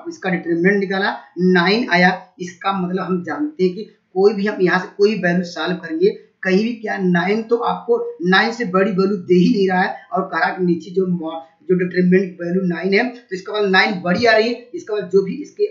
इसका डिटरमिनेंट निकाला 9 आया, इसका मतलब हम जानते हैं कि कोई भी हम यहाँ से कोई वैल्यू सॉल्व करेंगे, कहीं भी क्या 9 तो आपको 9 से बड़ी वैल्यू दे ही नहीं रहा है, और कहा कि नीचे जो डिटरमिनेंट वैल्यू 9 है तो इसका मतलब 9 बड़ी आ रही है, इसका मतलब जो भी इसके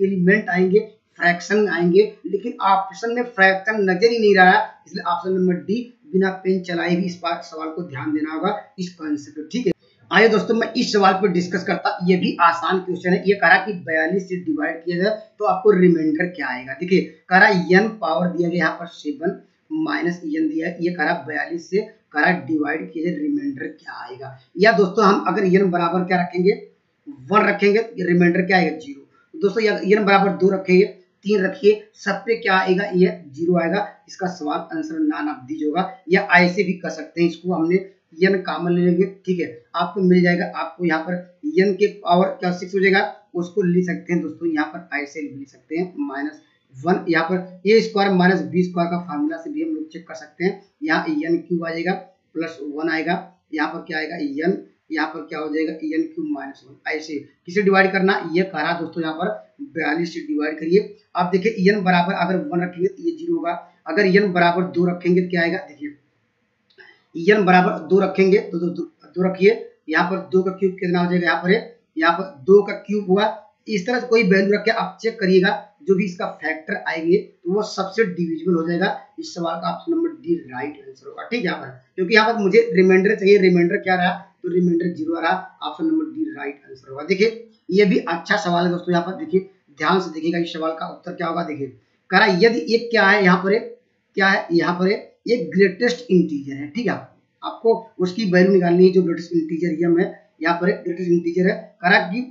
एलिमेंट आएंगे फ्रैक्शन आएंगे, लेकिन ऑप्शन में फ्रैक्शन नजर ही नहीं रहा है, इसलिए ऑप्शन नंबर डी बिना पेन चलाए भी इस बार सवाल को ध्यान देना होगा इस कॉन्सेप्ट। ठीक है, आइए दोस्तों मैं इस सवाल पर डिस्कस करता। ये भी आसान क्वेश्चन है। ये कह रहा कि 42 से डिवाइड किया जाए तो आपको रिमाइंडर क्या आएगा। देखिए कह रहा n पावर दिया गया यहाँ पर 7 माइनस n दिया है, ये कह रहा 42 से कह रहा डिवाइड किया जाए, रिमाइंडर क्या आएगा। या दोस्तों हम अगर n बराबर क्या रखेंगे 1 रखेंगे, रिमाइंडर क्या आएगा 0। दोस्तों n बराबर 2 रखेंगे, 3 रखिए, सब पे क्या आएगा, ये 0 आएगा। इसका सवाल आंसर नानाबदीज होगा, या ऐसे भी कर सकते हैं, इसको हमने n कॉमन ले लेंगे। ठीक है, आपको मिल जाएगा, आपको यहाँ पर n के पावर क्या 6 हो जाएगा, उसको ले सकते हैं दोस्तों, यहाँ पर ऐसे ले सकते हैं -1, यहाँ पर a square minus b square का फार्मूला से भी हम लोग चेक कर सकते हैं। यहाँ n क्यूब आ जाएगा +1 आएगा, यहाँ पर क्या आएगा n, यहाँ पर क्या हो जाएगा n क्यूब -1। ऐसे किसे डिवाइड करना, ये कह रहा दोस्तों, यहाँ पर 42 से डिवाइड करिए। आप देखिए n बराबर अगर 1 रखेंगे तो ये 0 होगा, अगर n बराबर 2 रखेंगे तो क्या आएगा, देखिए n बराबर 2 रखेंगे तो 2 रखिए, यहाँ पर 2 का क्यूब कितना हो जाएगा, यहाँ पर 2 का क्यूब हुआ। इस तरह से कोई वैल्यू रख के आप चेक करिएगा, जो भी इसका फैक्टर आएंगे तो वो सबसे डिविजिबल हो जाएगा। इस सवाल का option number D right answer होगा। ठीक है, यहाँ पर क्योंकि यहाँ पर मुझे रिमाइंडर चाहिए, रिमाइंडर क्या रहा, तो रिमाइंडर 0 आ रहा, option number D right answer होगा। देखिए ये भी अच्छा सवाल है दोस्तों, यहाँ पर देखिए ध्यान से देखिएगा, इस सवाल का उत्तर क्या होगा। देखिए कह रहा यदि ये क्या है, यहाँ पर क्या है, यहाँ पर ये ग्रेटेस्ट इंटीजर है। ठीक है, आपको उसकी वैल्यू निकालनी है, जो ग्रेटेस्ट इंटीजर यम है, यहाँ पर ग्रेटेस्ट इंटीजर है।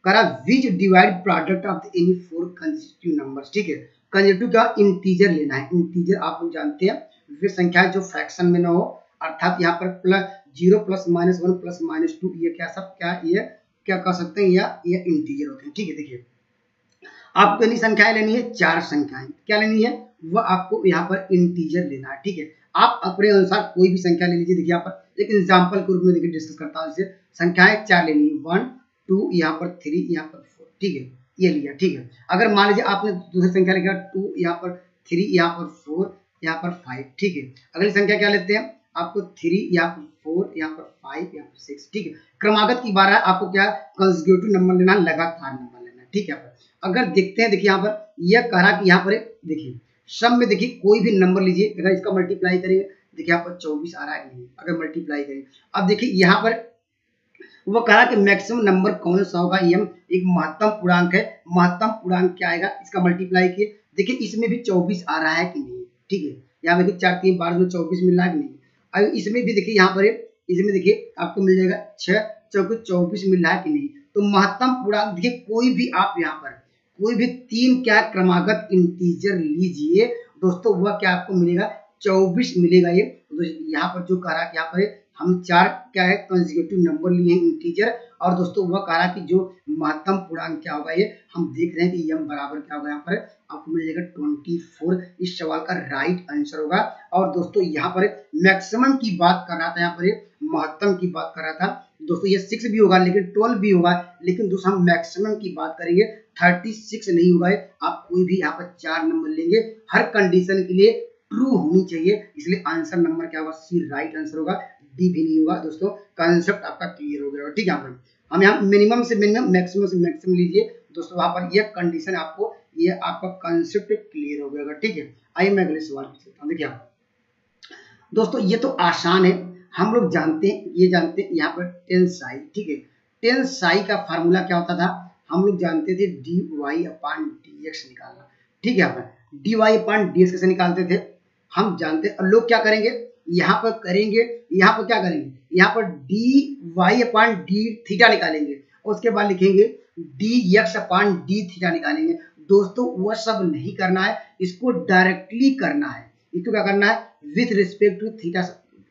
करा विच divide product of any 4 consecutive numbers. ठीक है, कंसेक्यूटिव का इंटीजर लेना है। इंटीजर आप लोग जानते हैं वे संख्या जो फ्रैक्शन में ना हो, अर्थात यहाँ पर +0 +-1 +-2 ये क्या सब ये क्या कर सकते हैं, या ये इंटीजर होते हैं। ठीक है, देखिए आपको कितनी संख्याएं लेनी है, 4 संख्याएं क्या लेनी है, वह आपको यहाँ पर इंटीजर लेना है। ठीक है, आप अपने अनुसार कोई भी संख्या ले लीजिए। देखिए यहाँ पर एक एग्जांपल के रूप में देखिए डिस्कस करता हूँ, जैसे संख्याएं 4 लेनी है, 1 2 यहाँ पर 3 यहाँ पर 4। ठीक है, ये लिया। ठीक है, अगर मान लीजिए आपने दूसरी संख्या लिखा 2 यहाँ पर 3 यहाँ पर 4 यहाँ पर 5। ठीक है, अगली संख्या क्या लेते हैं, आपको 3 यहाँ पर 4 यहाँ पर 5 यहाँ पर 6। ठीक है, क्रमागत की बार है, आपको क्या कंसेक्यूटिव नंबर लेना, लगातार नंबर लेना। ठीक है, अगर देखते हैं, देखिए यहाँ पर यह कह रहा कि यहाँ पर देखिए सब में देखिए कोई भी नंबर लीजिए, अगर इसका मल्टीप्लाई करेंगे देखिए यहाँ पर 24 आ रहा है नहीं, अगर मल्टीप्लाई करेंगे। अब देखिए यहाँ पर वो कहा कि मैक्सिमम नंबर कौन सा होगा, यम एक महत्तम पूर्णांक है, महत्तम पूर्णांक क्या आएगा, इसका मल्टीप्लाई किए, देखिए इसमें भी 24 आ रहा है कि नहीं। ठीक है, यहाँ देखिए 4 3 12 में 24 मिल रहा है कि नहीं। अब इसमें भी देखिए यहाँ पर इसमें देखिए आपको मिल जाएगा 6 4 24 मिल रहा है कि नहीं। तो महत्तम पूर्णांक देखिए कोई भी आप यहाँ पर कोई भी 3 क्या क्रमागत इंटीजर लीजिए दोस्तों, वह क्या आपको मिलेगा 24 मिलेगा। ये तो यहाँ पर जो कह रहा है कि यहाँ पर हम 4 क्या है कंसेक्यूटिव नंबर लिए हैं इंटीजर, और दोस्तों वह कह रहा है कि जो महत्तम पूर्णांक क्या होगा, ये हम देख रहे हैं कि m बराबर क्या होगा, यहाँ पर आपको मिल जाएगा 24। इस सवाल का राइट आंसर होगा। और दोस्तों यहाँ पर मैक्सिमम की बात कर रहा था, यहाँ पर महत्तम की बात कर रहा था दोस्तों, ये 6 भी होगा लेकिन 12 भी होगा, लेकिन दोस्तों हम मैक्सिमम की बात करेंगे 36 नहीं होगा। आप कोई भी यहाँ पर 4 नंबर लेंगे, हर कंडीशन के लिए ट्रू होनी चाहिए, इसलिए आंसर नंबर क्या होगा, सी राइट आंसर होगा, डी भी नहीं होगा। दोस्तों कंसेप्ट आपका क्लियर हो गया, ठीक है। हम यहाँ मिनिमम से मिनिमम मैक्सिमम से मैक्सिमम लीजिए दोस्तों, वहां पर यह कंडीशन आपको, ये आपका कंसेप्ट क्लियर हो गया, ठीक है। आइए मैं अगले सवाल पे चलता हूँ। देखिए दोस्तों ये तो आसान है, हम लोग जानते हैं, ये जानते हैं यहाँ पर टेंसाई, ठीक है। टेंसाई का फार्मूला क्या होता था, हम लोग जानते थे dy अपॉन dx निकालना, ठीक है। अपन dy अपॉन dx कैसे निकालते थे हम जानते हैं, और लोग क्या करेंगे यहाँ पर करेंगे, यहाँ पर क्या करेंगे, यहाँ पर dy अपॉन d थीटा निकालेंगे, और उसके बाद लिखेंगे dx अपॉन d थीटा निकालेंगे। दोस्तों वह सब नहीं करना है, इसको डायरेक्टली करना है। इसको क्या करना है, विथ रिस्पेक्ट टू थीटा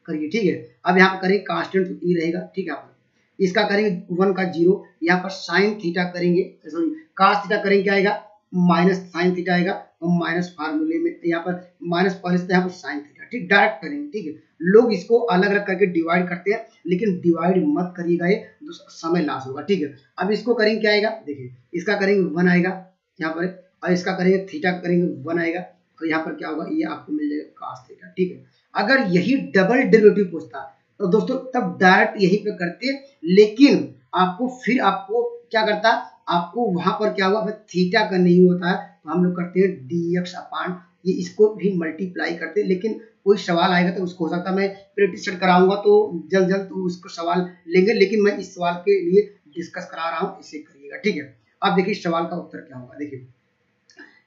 करिए, ठीक है। अब यहाँ पर करेंगे कांस्टेंट तो ई रहेगा, ठीक है। आप इसका करेंगे 1 का 0, यहाँ पर साइन थीटा करेंगे, सॉरी कास थीटा करेंगे, क्या आएगा माइनस साइन थीटा आएगा, और माइनस फार्मूले में यहाँ पर माइनस पहले से यहाँ पर साइन थीटा, ठीक डायरेक्ट करेंगे, ठीक है। लोग इसको अलग अलग करके डिवाइड करते हैं, लेकिन डिवाइड मत करिएगा, ये समय लॉस होगा, ठीक है। अब इसको करेंगे क्या आएगा, देखिए इसका करेंगे 1 आएगा यहाँ पर, और इसका करेंगे थीटा करेंगे 1 आएगा, तो यहाँ पर क्या होगा, ये आपको मिल जाएगा कास थीटा, ठीक है। अगर यही डबल डेरिवेटिव पूछता तो दोस्तों तब डायरेक्ट यही पे करते, लेकिन आपको फिर आपको क्या करता, आपको वहां पर क्या हुआ, थीटा का नहीं होता है, तो हम लोग करते हैं dx अपॉन, ये इसको भी मल्टीप्लाई करते हैं। लेकिन कोई सवाल आएगा तो उसको हो सकता है मैं प्रैक्टिस सेट कराऊंगा, तो जल्द तो उसको सवाल लेंगे, लेकिन मैं इस सवाल के लिए डिस्कस करा रहा हूँ, इसे करिएगा, ठीक है। अब देखिए सवाल का उत्तर क्या होगा, देखिए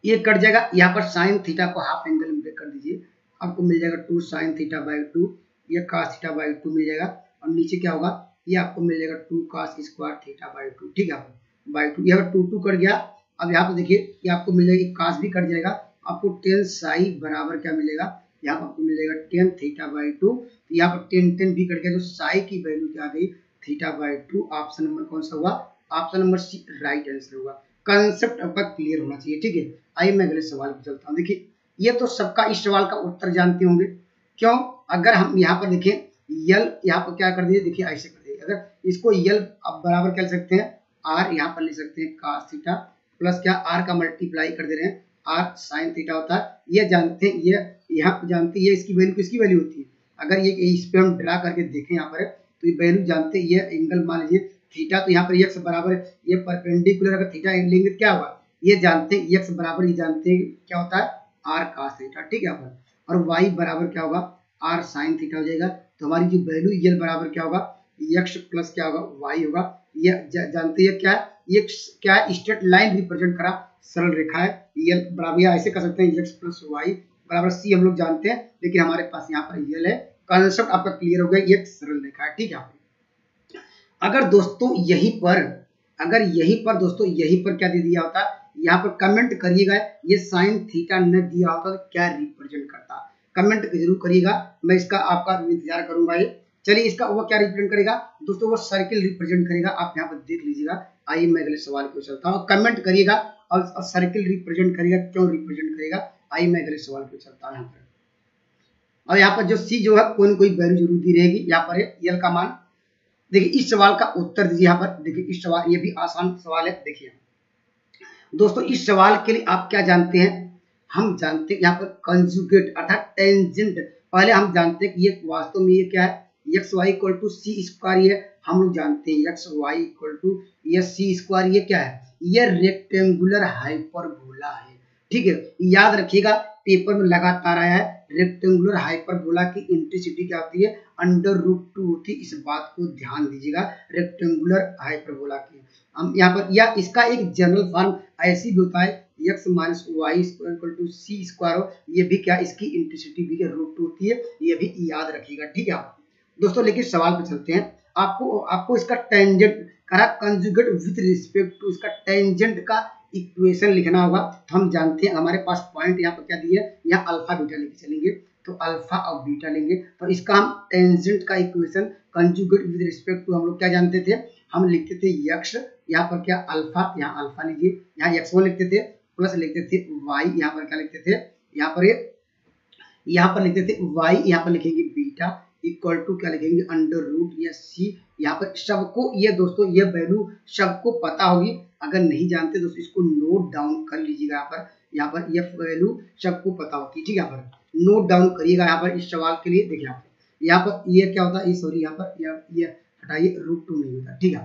ये कट जाएगा, यहाँ पर साइन थीटा को हाफ एंगल में कर दीजिए, आपको मिल जाएगा 2 साइन थीटा बाई 2, ये कास थीटा बाई 2 मिल जाएगा, और नीचे क्या होगा, ये आपको मिल जाएगा 2 कास स्क्वायर थीटा बाई 2, ठीक है। आपको बाई 2 यहाँ पर 2 कट गया। अब यहाँ पर देखिए ये आपको मिल जाएगी, कास भी कट जाएगा, आपको टेन साई बराबर क्या मिलेगा, यहाँ पर आपको मिल जाएगा टेन थीटा बाई 2, यहाँ पर टेन भी कट गया, तो साई की वैल्यू क्या आ गई थीटा बाई 2। ऑप्शन नंबर कौन सा हुआ, option number C right answer होगा। कंसेप्ट आपका क्लियर होना चाहिए, ठीक है। आइए मैं अगले सवाल पे चलता हूँ। देखिए ये तो सबका इस सवाल का उत्तर जानते होंगे, क्यों, अगर हम यहाँ पर देखें यल, यहाँ पर क्या कर दिए, देखिए ऐसे कर दिए, अगर इसको यल अब बराबर क्या ले सकते हैं, आर यहाँ पर ले सकते हैं कास थीटा, प्लस क्या आर का मल्टीप्लाई कर दे रहे हैं, आर साइन थीटा होता है, ये जानते हैं, ये यहाँ पर जानते हैं, ये इसकी वैल्यू किसकी वैल्यू होती है, अगर ये इस पे हम ड्रा करके देखें यहाँ पर, तो ये वैल्यू जानते हैं, ये एंगल मान लीजिए थीटा, तो यहाँ पर x बराबर ये परपेंडिकुलर, अगर थीटा लेंगे तो क्या होगा, ये जानते हैं x बराबर, ये जानते हैं क्या होता है r cos थीटा, ठीक है। और y बराबर क्या होगा r sin थीटा हो जाएगा, तो हमारी जो वैल्यू ये बराबर क्या होगा x प्लस क्या होगा y होगा। ये जानते हैं क्या है, ये क्या है स्ट्रेट लाइन रिप्रेजेंट करा, सरल रेखा है, ये बराबर ऐसे कर सकते हैं x प्लस y बराबर c, हम लोग जानते हैं, लेकिन हमारे पास यहाँ पर यल है। कंसेप्ट आपका क्लियर हो गया, ये सरल रेखा है, ठीक है। अगर दोस्तों यहीं पर दोस्तों यहीं पर क्या दे दिया होता, यहाँ पर कमेंट करिएगा, ये साइन थीटा न दिया होता तो क्या रिप्रेजेंट करता, कमेंट जरूर करिएगा, मैं इसका आपका इंतजार करूंगा। ये चलिए इसका वो क्या रिप्रेजेंट करेगा दोस्तों, वो सर्किल रिप्रेजेंट करेगा, आप यहाँ पर देख लीजिएगा। आइए मैं अगले सवाल को चलता हूँ, कमेंट करिएगा, और सर्किल रिप्रेजेंट करेगा, क्यों रिप्रेजेंट करेगा। आइए मैं अगले सवाल को चलता हूँ यहाँ पर, और यहाँ पर जो सी जो है कोई न कोई वैल्यू जरूर दी रहेगी, यहाँ पर यल का मान। देखिए इस सवाल का उत्तर दीजिए, यहाँ पर देखिए इस सवाल, ये भी आसान सवाल है। देखिए दोस्तों इस सवाल के लिए आप क्या जानते हैं, हम जानते हैं यहाँ पर कंजुगेट अर्थात टेंजेंट, पहले हम जानते हैं कि ये वास्तव में ये क्या है, x y equal to c square, ये हम लोग जानते हैं एक्स वाई इक्वल टू ये सी स्क्वायर, ये क्या है, ये रेक्टेंगुलर हाइपरबोला है, ठीक है। याद रखिएगा पेपर में लगातार आया है, रेक्टेंगुलर हाइपरबोला की इंटेंसिटी क्या होती है, √2 होती है, इस बात को ध्यान दीजिएगा, रेक्टेंगुलर हाइपरबोला की। हम यहाँ पर या इसका एक जनरल फॉर्म ऐसी भी होता है, x minus y square equal to c square हो, ये भी क्या इसकी इंटेंसिटी भी √2 होती है, ये भी याद रखिएगा, ठीक है दोस्तों। लेकिन सवाल पे चलते हैं, आपको इसका टेंजेंट करा कंजुगेट विथ रिस्पेक्ट टू, इसका टेंजेंट का इक्वेशन लिखना होगा। तो हम जानते हैं हमारे पास पॉइंट यहाँ पर क्या दिया है, यहाँ अल्फा बीटा लेके चलेंगे, तो अल्फा और बीटा लेंगे। तो इसका हम टेंजेंट का equation conjugate with respect to हम लोग क्या जानते थे, हम लिखते थे यक्स, यहाँ पर क्या अल्फा, यहाँ अल्फा लीजिए, यहाँ x1 लिखते थे, प्लस लिखते थे y, यहाँ पर क्या लिखते थे, यहाँ पर लिखते थे y, यहाँ पर लिखेंगे बीटा इक्वल टू क्या लिखेंगे अंडर रूट या c। यहाँ पर सबको ये दोस्तों ये वैल्यू सबको पता होगी, अगर नहीं जानते दोस्तों इसको नोट डाउन कर लीजिएगा। यहाँ पर ये वैल्यू सबको पता होती है, ठीक है। यहाँ पर नोट डाउन करिएगा यहाँ पर इस सवाल के लिए। देखिए यहाँ पर ये क्या होता है, सॉरी यहाँ पर ये हटाइए, √2 नहीं होता, ठीक है,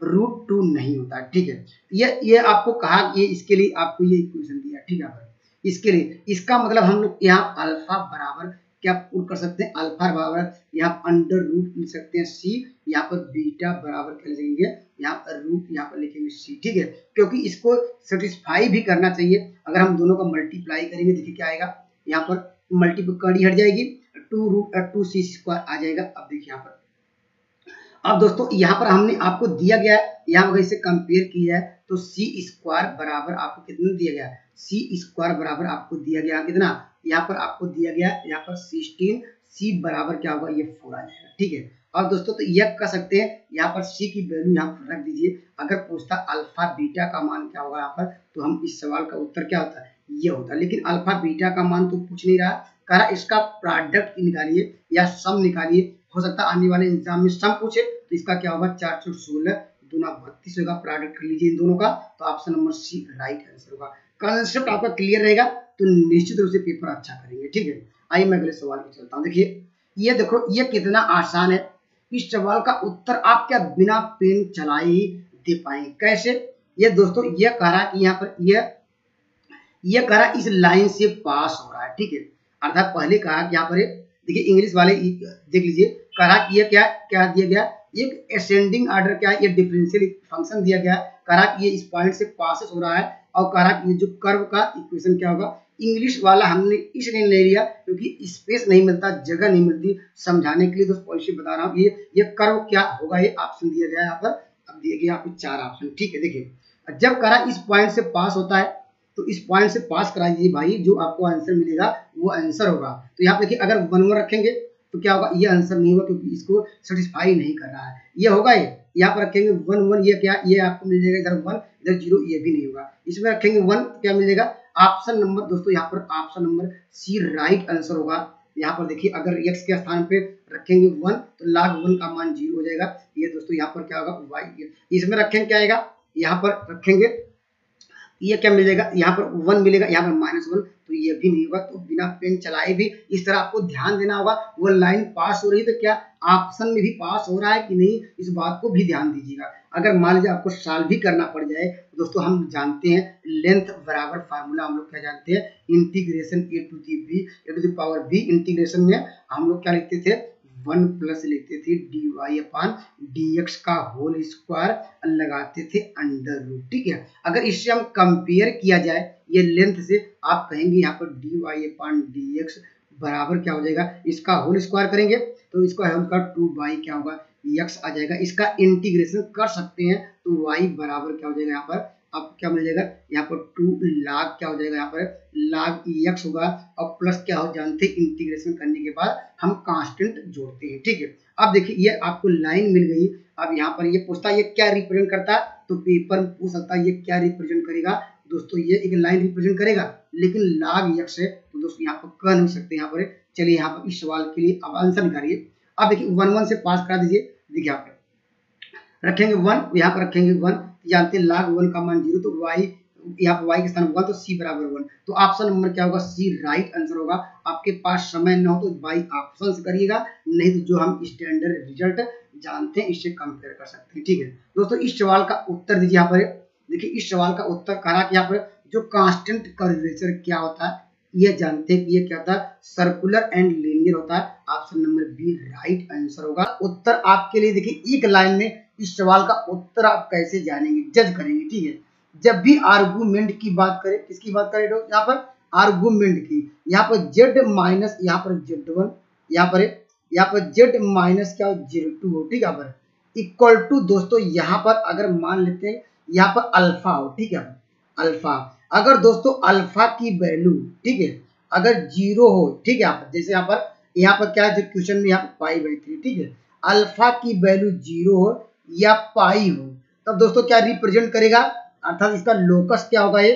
√2 नहीं होता, ठीक है। ये आपको कहा कि इसके लिए आपको ये इक्वेशन दिया, ठीक है। इसके लिए इसका मतलब हम लोग यहाँ अल्फा बराबर क्या पुट कर सकते हैं, अल्फा बराबर यहाँ अंडर रूट लिख सकते हैं c, यहाँ पर बीटा बराबर क्या लिखेंगे, यहाँ पर रूट यहाँ पर लिखेंगे c, ठीक है। क्योंकि इसको सेटिस्फाई भी करना चाहिए, अगर हम दोनों का मल्टीप्लाई करेंगे देखिए क्या आएगा, यहाँ पर मल्टीप्लाई हट जाएगी, 2√2c² आ जाएगा। अब देखिए यहाँ पर, अब दोस्तों यहाँ पर हमने आपको दिया गया है, यहाँ पर इसे कंपेयर किया है, तो c² बराबर आपको कितना दिया गया है, c² बराबर आपको दिया गया कितना, यहाँ पर आपको दिया गया यहाँ पर 16, c बराबर क्या होगा, ये 4 आ जाएगा, ठीक है। अब दोस्तों तो यह कर सकते हैं, यहाँ पर c की वैल्यू यहाँ पर रख दीजिए। अगर पूछता अल्फा बीटा का मान क्या होगा यहाँ पर, तो हम इस सवाल का उत्तर क्या होता है, ये होता है। लेकिन अल्फा बीटा का मान तो पूछ नहीं रहा, कह रहा इसका प्रोडक्ट निकालिए या सम निकालिए। हो सकता है आने वाले एग्जाम में सम पूछे, तो इसका क्या होगा 4 × 16 दूना 32 होगा, प्रोडक्ट कर लीजिए इन दोनों का, तो option number C right answer होगा। कंसेप्ट आपका क्लियर रहेगा तो निश्चित रूप से पेपर अच्छा करेंगे, ठीक है। आइए मैं अगले सवाल पे चलता हूँ। देखिए ये देखो ये कितना आसान है, इस सवाल का उत्तर आप क्या बिना पेन चलाए ही दे पाएंगे। कैसे, ये दोस्तों ये कह रहा है कि यहाँ पर ये कह रहा है इस लाइन से पास हो रहा है, ठीक है। अर्थात पहले कहा कि यहाँ पर देखिए इंग्लिश वाले देख लीजिए, कह रहा कि ये क्या दिया गया, एक असेंडिंग ऑर्डर क्या है, ये डिफरेंशियल फंक्शन दिया गया है, कह रहा कि ये इस पॉइंट से पासेस हो रहा है, और कह रहा कि ये जो कर्व का इक्वेशन क्या होगा। इंग्लिश वाला हमने इसलिए नहीं लिया क्योंकि स्पेस नहीं मिलता, जगह नहीं मिलती समझाने के लिए, तो पॉलिसी बता रहा हूँ। ये कर्व क्या होगा, ये ऑप्शन दिया गया है यहाँ पर, अब दिए गए आपको 4 ऑप्शन, ठीक है। देखिए जब कह रहा इस पॉइंट से पास होता है, तो इस पॉइंट से पास कराइए भाई, जो आपको आंसर मिलेगा वो आंसर होगा। तो यहाँ पे देखिए अगर 1 रखेंगे तो क्या होगा, ये आंसर नहीं होगा क्योंकि इसको सेटिस्फाई नहीं कर रहा है, ये होगा ये। यहाँ पर रखेंगे 1 ये क्या, ये आपको मिल जाएगा इधर 1 इधर 0, ये भी नहीं होगा। इसमें रखेंगे 1 क्या मिल जाएगा, ऑप्शन नंबर दोस्तों यहाँ पर option number C right answer होगा। यहाँ पर देखिए अगर x के स्थान पे रखेंगे 1 तो log 1 का मान 0 हो जाएगा। ये दोस्तों यहाँ पर क्या होगा y, इसमें रखेंगे क्या आएगा, यहाँ पर रखेंगे ये क्या मिल जाएगा, यहाँ पर 1 मिलेगा, यहाँ पर -1, तो ये भी नहीं होगा। तो बिना पेन चलाए भी इस तरह आपको ध्यान देना होगा। वो लाइन पास हो रही है तो क्या ऑप्शन में भी पास हो रहा है कि नहीं, इस बात को भी ध्यान दीजिएगा। अगर मान लीजिए आपको सॉल्व भी करना पड़ जाए, दोस्तों हम जानते हैं लेंथ बराबर फार्मूला हम लोग क्या जानते हैं, इंटीग्रेशन a⁴b इंटीग्रेशन में हम लोग क्या लिखते थे, 1 प्लस लिखते थे dy/dx का होल स्क्वायर लगाते थे अंडर रूट, ठीक है। अगर इससे हम कंपेयर किया जाए ये लेंथ से, आप कहेंगे यहाँ पर dy/dx बराबर क्या हो जाएगा, इसका होल स्क्वायर करेंगे तो इसका होल स्क्वायर 2 क्या होगा x आ जाएगा। इसका इंटीग्रेशन कर सकते हैं तो y बराबर क्या हो जाएगा, यहाँ पर आपको क्या मिल जाएगा, यहाँ पर 2 log क्या हो जाएगा, यहाँ पर log x होगा, और प्लस क्या हो जानते हैं इंटीग्रेशन करने के बाद हम कांस्टेंट जोड़ते हैं, ठीक है। अब देखिए ये आपको लाइन मिल गई। अब यहाँ पर ये पूछता है ये क्या रिप्रेजेंट करता है, तो पेपर में पूछ सकता है ये क्या रिप्रेजेंट करेगा। दोस्तों ये एक लाइन रिप्रेजेंट करेगा, लेकिन log x है तो दोस्तों यहाँ पर कह नहीं सकते। यहाँ पर चलिए यहाँ पर इस सवाल के लिए अब आंसर निकालिए। अब देखिए 1 से पास करा दीजिए। देखिए यहाँ पर रखेंगे 1, यहाँ पर रखेंगे 1, जानते हैं log 1 का मान 0, तो y यहाँ पर y के स्थान 1 तो c बराबर 1, तो ऑप्शन नंबर क्या होगा, c राइट आंसर होगा। आपके पास समय न हो तो बाई ऑप्शन से करिएगा, नहीं तो जो हम स्टैंडर्ड रिजल्ट जानते हैं इससे कंपेयर कर सकते हैं, ठीक है। दोस्तों इस सवाल का उत्तर दीजिए। यहाँ पर देखिए इस सवाल का उत्तर कहा कि यहाँ पर जो कांस्टेंट कर्वेचर क्या होता है, ये जानते हैं कि ये क्या होता है, सर्कुलर एंड लीनियर होता है। Option number B right answer होगा। उत्तर आपके लिए देखिए एक लाइन में इस सवाल का उत्तर आप कैसे जानेंगे, जज करेंगे, ठीक है। जब भी आर्गुमेंट की बात करें, किसकी बात करें यहाँ पर, आर्गुमेंट की, यहाँ पर z माइनस यहाँ पर z1, यहाँ पर z माइनस क्या हो 0.2 हो, ठीक है, पर इक्वल टू दोस्तों यहाँ पर अगर मान लेते हैं यहाँ पर अल्फा हो, ठीक है, अल्फा। अगर दोस्तों अल्फा की वैल्यू, ठीक है, अगर 0 हो, ठीक है, जैसे यहाँ पर क्या है, जो क्वेश्चन में यहाँ पर पाई/3, ठीक है, अल्फा की वैल्यू 0 हो या पाई हो, तब दोस्तों क्या रिप्रेजेंट करेगा, अर्थात इसका लोकस क्या होगा ये,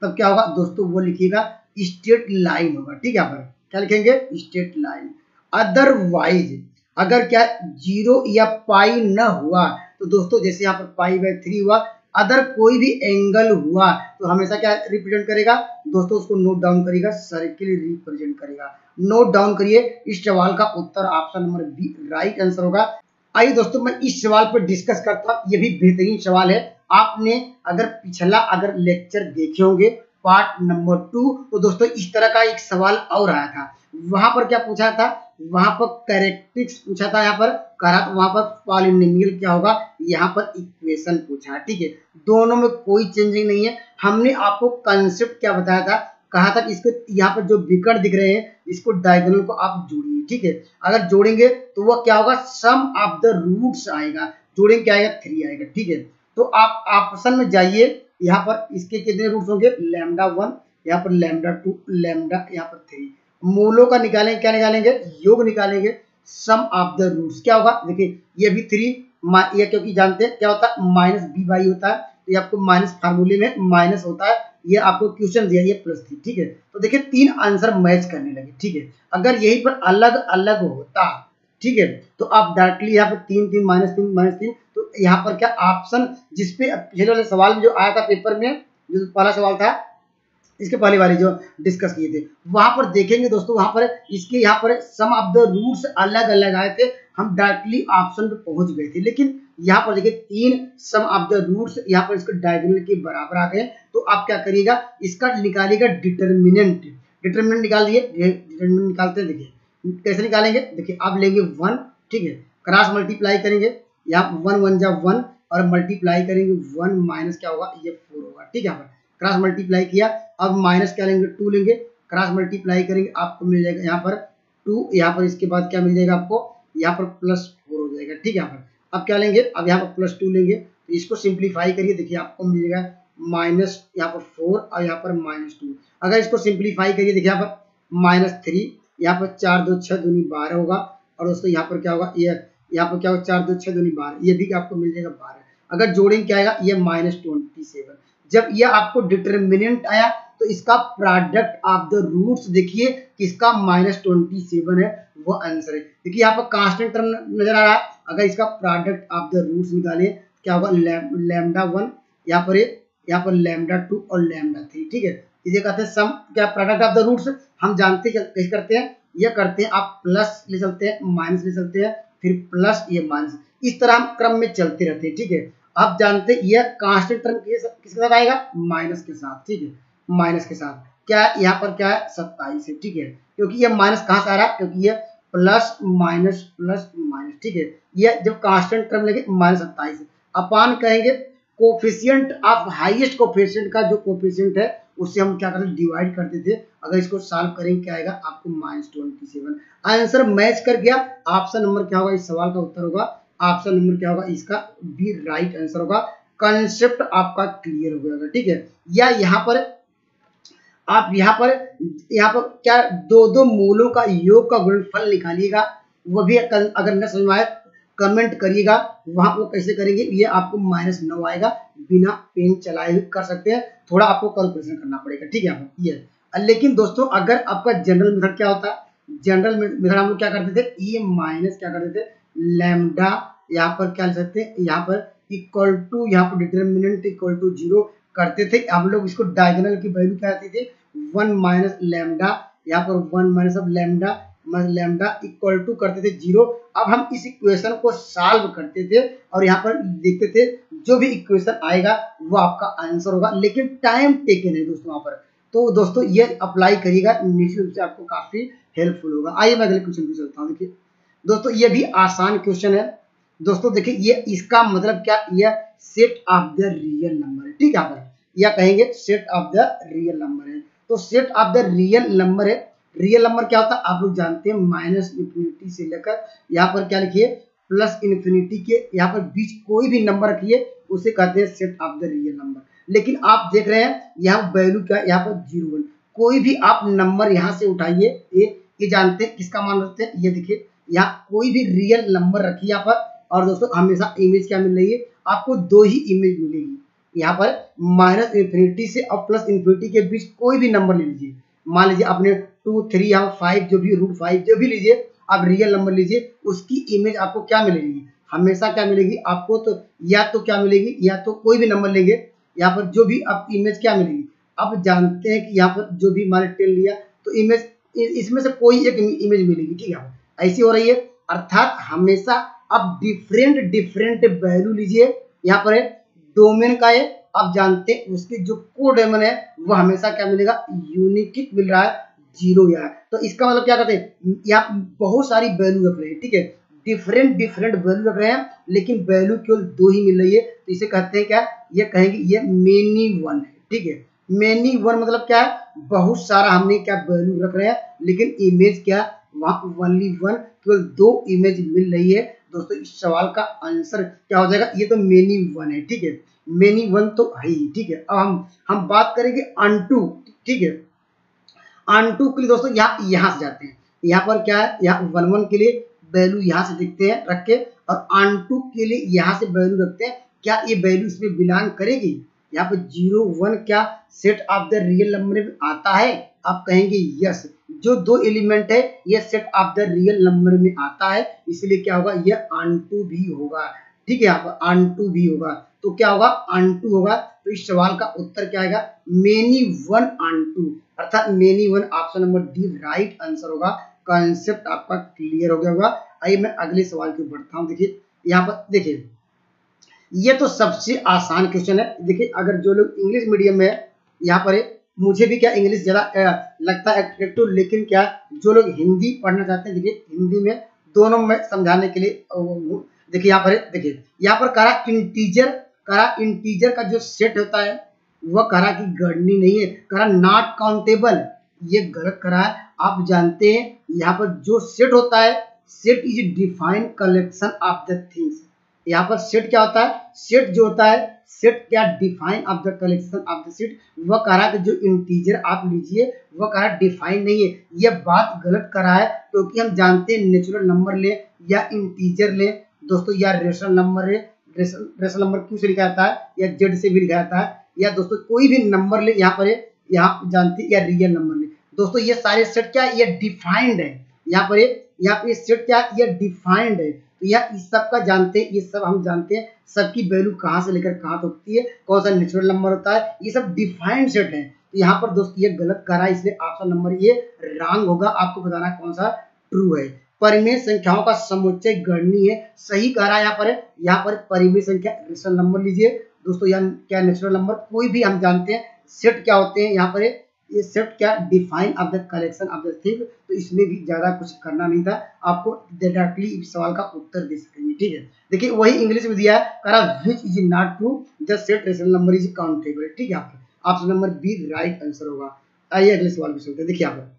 तब क्या होगा दोस्तों, वो लिखिएगा स्ट्रेट लाइन होगा, ठीक है। यहाँ पर क्या लिखेंगे, स्ट्रेट लाइन। अदरवाइज अगर क्या 0 या पाई न हुआ तो दोस्तों जैसे यहाँ पर पाई/3 हुआ, अदर कोई भी एंगल हुआ तो हमेशा क्या रिप्रेजेंट करेगा दोस्तों, उसको नोट डाउन करिएगा, सर्किल रिप्रेजेंट करेगा। नोट डाउन करिए, इस सवाल का उत्तर option number B right answer होगा। आइए दोस्तों मैं इस सवाल पर डिस्कस करता हूँ, ये भी बेहतरीन सवाल है। आपने अगर पिछला लेक्चर देखे होंगे पार्ट नंबर 2, तो दोस्तों इस तरह का एक सवाल और आया था। वहां पर क्या पूछा था, वहां पर कैरेक्टरिस्टिक्स पूछा था, यहाँ पर कहा वहां पर पॉलिनोमियल क्या होगा, यहाँ पर इक्वेशन पूछा है, ठीक है। दोनों में कोई चेंजिंग नहीं है। हमने आपको कंसेप्ट क्या बताया था, कहा था कि इसको यहाँ पर जो विकर्ण दिख रहे हैं इसको डायगोनल को आप जोड़िए, ठीक है। अगर जोड़ेंगे तो वह क्या होगा, सम ऑफ द रूट्स आएगा, जोड़ेंगे क्या आएगा, 3 आएगा, ठीक है। तो आप ऑप्शन में जाइए, यहाँ पर इसके कितने रूट्स होंगे, λ1, यहाँ पर λ2, लैम्डा यहाँ पर 3। मूलों का निकालेंगे, क्या निकालेंगे, योग निकालेंगे, सम ऑफ द रूट्स क्या होगा, देखिए ये भी 3, ये क्योंकि जानते हैं क्या होता है, -b/, होता है, तो ये आपको माइनस फार्मूले में माइनस होता है, ये आपको क्वेश्चन दिया, ये +3, ठीक है। तो देखिए 3 आंसर मैच करने लगे, ठीक है। अगर यहीं पर अलग अलग होता, ठीक है, तो आप डायरेक्टली यहाँ पर 3 -3 तो यहाँ पर क्या ऑप्शन, जिसपे पिछले वाले सवाल में जो आया था पेपर में, जो पहला सवाल था इसके पहले वाले जो डिस्कस किए थे, वहां पर देखेंगे दोस्तों, वहां पर इसके यहाँ पर सम ऑफ द रूट्स अलग अलग आए थे, हम डायरेक्टली ऑप्शन पे पहुंच गए थे। लेकिन यहाँ पर देखिए 3 सम ऑफ द रूट्स यहाँ पर इसको डायगोनल के बराबर आ गए, तो आप क्या करिएगा, इसका निकालिएगा डिटर्मिनेंट। डिटर्मिनेंट निकाल दिए, डिटर्मिनेंट निकालते हैं, देखिए कैसे निकालेंगे, देखिए आप लेंगे 1, ठीक है, क्रॉस मल्टीप्लाई करेंगे, यहाँ 1 1 जा 1 और मल्टीप्लाई करेंगे 1 माइनस क्या होगा, ये 4 होगा, ठीक है। यहाँ पर क्रॉस मल्टीप्लाई किया, अब माइनस क्या लेंगे, 2 लेंगे, क्रॉस मल्टीप्लाई करेंगे, आपको मिल जाएगा यहाँ पर 2, यहाँ पर इसके बाद क्या मिल जाएगा आपको, यहाँ पर +4 हो जाएगा, ठीक है। यहाँ पर अब क्या लेंगे, अब यहाँ पर +2 लेंगे, तो इसको सिंप्लीफाई करिए, देखिए आपको मिल जाएगा माइनस यहाँ पर 4 और यहाँ पर -2। अगर इसको सिंप्लीफाई करिए, देखिए यहाँ पर -3, यहाँ पर 4 2 6 दूनी 12 होगा, और दोस्तों यहाँ पर क्या होगा, ये यहाँ पर क्या होगा, 4 2 6 दूनी 12, ये भी आपको मिल जाएगा 12। अगर जोड़ेंगे क्या आएगा, ये -27। जब ये आपको डिटर्मिनेंट आया तो इसका प्रोडक्ट ऑफ द रूट्स देखिए किसका, -27 है, वो आंसर है। देखिए यहाँ पर कांस्टेंट टर्म नजर आ रहा है, अगर इसका प्रोडक्ट ऑफ द रूट्स निकाले क्या होगा, λ1, यहाँ पर λ2 और λ3, ठीक है। इसे कहते हैं सम, क्या प्रोडक्ट ऑफ द रूट्स, हम जानते हैं कैसे करते हैं, ये करते हैं आप प्लस ले चलते हैं, माइनस ले चलते हैं, फिर प्लस, ये माइनस, इस तरह हम क्रम में चलते रहते हैं, ठीक है। आप जानते हैं यह कांस्टेंट टर्म किसके साथ आएगा, माइनस के साथ, ठीक है, माइनस के साथ। क्या यहाँ पर क्या है, 27 है, ठीक है, क्योंकि ये माइनस कहाँ से आ रहा है, क्योंकि ये प्लस माइनस, ठीक है। ये जब कांस्टेंट टर्म लेंगे -27 अपान कहेंगे कोफिशिएंट ऑफ हाईएस्ट कोफिशिएंट का जो कोफिशिएंट है उससे हम क्या करते डिवाइड करते थे। अगर इसको सॉल्व करेंगे क्या आएगा आपको -27। आंसर मैच कर गया। ऑप्शन नंबर क्या होगा, इस सवाल का उत्तर होगा ऑप्शन नंबर क्या होगा, इसका बी राइट आंसर होगा। कंसेप्ट आपका क्लियर हो गया, ठीक है। या यहाँ पर आप यहाँ पर क्या दो मूलों का योग का गुणनफल निकालिएगा, वो भी अगर न समझ में आए कमेंट करिएगा, वहां वो कैसे करेंगे ये आपको -9 आएगा, बिना पेन चलाए हुए कर सकते हैं, थोड़ा आपको कैलकुलेशन करना पड़ेगा, ठीक है। ये लेकिन दोस्तों अगर आपका जनरल मेथड क्या होता है, जनरल मेथड हम लोग क्या करते थे, ये माइनस क्या करते थे, लैम्डा यहाँ पर क्या लिख सकते हैं, यहाँ पर इक्वल टू, यहाँ पर डिटर्मिनेंट इक्वल टू 0 करते थे। हम लोग इसको डायगोनल की वैल्यू क्या आती थी, 1 माइनस लैम्डा, यहाँ पर 1 माइनस अब लैम्डा इक्वल टू करते थे 0। अब हम इस इक्वेशन को सॉल्व करते थे और यहाँ पर देखते थे जो भी इक्वेशन आएगा वो आपका आंसर होगा, लेकिन टाइम टेकन है दोस्तों वहां पर। तो दोस्तों ये अप्लाई करिएगा, निश्चित रूप से आपको काफी हेल्पफुल होगा। आइए मैं अगले क्वेश्चन पे चलता हूँ। देखिए दोस्तों ये भी आसान क्वेश्चन है दोस्तों। देखिए ये इसका मतलब क्या, यह set of the real number है, ठीक है, या कहेंगे set of the real number है। तो set of the real number है, रियल नंबर क्या होता है आप लोग जानते हैं, -इन्फिनिटी से लेकर यहाँ पर क्या लिखिए +इन्फिनिटी के यहाँ पर बीच कोई भी नंबर रखिए उसे कहते हैं set of the real number. लेकिन आप देख रहे हैं यहाँ वैल्यू क्या है, यहाँ पर 01। कोई भी आप नंबर यहाँ से उठाइए, ये जानते हैं किसका मान रखते हैं, ये देखिए यहाँ कोई भी रियल नंबर रखिए यहाँ पर, और दोस्तों हमेशा इमेज क्या मिल रही है आपको, 2 ही इमेज मिलेगी। यहाँ पर -∞ से और +∞ के बीच कोई भी नंबर ले लीजिए, मान लीजिए आपने 2, 3 या 5 जो भी √5 जो भी लीजिए, आप रियल नंबर लीजिए, उसकी इमेज आपको क्या मिलेगी, हमेशा क्या मिलेगी आपको, तो या तो क्या मिलेगी, या तो कोई भी नंबर लेंगे यहाँ पर जो भी आप इमेज क्या मिलेगी। आप जानते हैं कि यहाँ पर जो भी मान 10 लिया तो इमेज इसमें से कोई एक इमेज मिलेगी, ठीक है, ऐसी हो रही है। अर्थात हमेशा आप डिफरेंट वैल्यू लीजिए, यहाँ पर डोमेन का है, आप जानते हैं उसके जो कोडेमन है वो हमेशा क्या मिलेगा, यूनिक मिल रहा है, 0 यहाँ। तो इसका मतलब क्या करते हैं, यहाँ बहुत सारी वैल्यू रख रहे हैं, ठीक है, डिफरेंट वैल्यू रख रहे हैं, लेकिन वैल्यू केवल 2 ही मिल रही है, तो इसे कहते हैं क्या, ये कहेंगे ये मेनी वन है, ठीक है। मेनी वन मतलब क्या है, बहुत सारा हमने क्या वैल्यू रख रहे हैं, लेकिन इमेज क्या, वहां ओनली वन, केवल 2 इमेज मिल रही है। दोस्तों इस सवाल का आंसर क्या हो जाएगा, ये तो मेनी वन है, ठीक है, मेनी वन तो है ही, ठीक है। अब हम बात करेंगे अनटू, ठीक है। अनटू के लिए दोस्तों यहाँ से जाते हैं, यहाँ पर क्या है, यहाँ 1 के लिए वैल्यू यहाँ से देखते हैं रख के, और अनटू के लिए यहाँ से वैल्यू रखते हैं, क्या ये वैल्यू इसमें बिलोंग करेगी, यहाँ पर 0, 1 क्या set of the real number में आता है, आप कहेंगे यस, जो 2 एलिमेंट है ये set of the real number में आता है, इसलिए क्या होगा, ये अनटू भी होगा, ठीक है, यहाँ पर अनटू भी होगा, तो क्या होगा, अनटू होगा। तो इस सवाल का उत्तर क्या आएगा, मेनी वन अनटू, अर्थात many one, option number D right answer होगा। कॉन्सेप्ट आपका क्लियर हो गया होगा। आइए मैं अगले सवाल की बढ़ता हूँ। देखिए यहाँ पर देखिए, ये तो सबसे आसान क्वेश्चन है। देखिए अगर जो लोग इंग्लिश मीडियम में है, यहाँ पर मुझे भी क्या इंग्लिश ज्यादा लगता है अट्रैक्टिव, लेकिन क्या जो लोग हिंदी पढ़ना चाहते हैं, देखिए हिंदी में दोनों में समझाने के लिए, देखिए यहाँ पर देखिए, यहाँ पर करा इंटीजर का जो सेट होता है वह करा की गणनी नहीं है, करा नॉट काउंटेबल, ये गलत करा है। आप जानते हैं यहाँ पर जो सेट होता है, set is defined collection of the things. यहाँ पर सेट क्या होता है, सेट जो होता है, सेट क्या define of the collection of the set, वह करा कि जो इंटीजर आप लीजिए वह करा डिफाइन नहीं है, यह बात गलत करा है, क्योंकि हम जानते हैं नेचुरल नंबर ले या इंटीजर ले दोस्तों, या रेशनल नंबर है, रेशनल नंबर क्यों से लिखा जाता है, या जेड से भी लिखा जाता है, या दोस्तों कोई भी नंबर ले, यहाँ पर यहाँ जानते हैं, या रियल नंबर ले दोस्तों, ये सारे सेट क्या है, ये डिफाइंड है। यहाँ पर ये सेट क्या है, ये डिफाइंड है। तो यह इस सब का जानते हैं, ये सब हम जानते हैं, सबकी वैल्यू कहाँ से लेकर कहाँ तक होती है, कौन सा नेचुरल नंबर होता है, ये सब डिफाइंड सेट है। तो यहाँ पर दोस्त ये गलत करा है, इसलिए ऑप्शन नंबर ये रॉन्ग होगा। आपको बताना कौन सा ट्रू है। परिमेय संख्याओं का समुच्चय गणनीय है, सही कह रहा है। यहाँ पर परिमेय संख्या रेशनल नंबर लीजिए दोस्तों, या क्या नेचुरल नंबर, कोई भी हम जानते हैं सेट क्या होते हैं। यहाँ पर ये सेट क्या define of the collection of the thing, तो इसमें भी ज्यादा कुछ करना नहीं था, आपको डायरेक्टली इस सवाल का उत्तर दे सकेंगे, ठीक है। देखिए वही इंग्लिश में दिया है, करा which is not true the set rational number is countable, ठीक है। Option number B right answer होगा। आइए अगले सवाल पे चलते हैं। देखिए यहाँ पर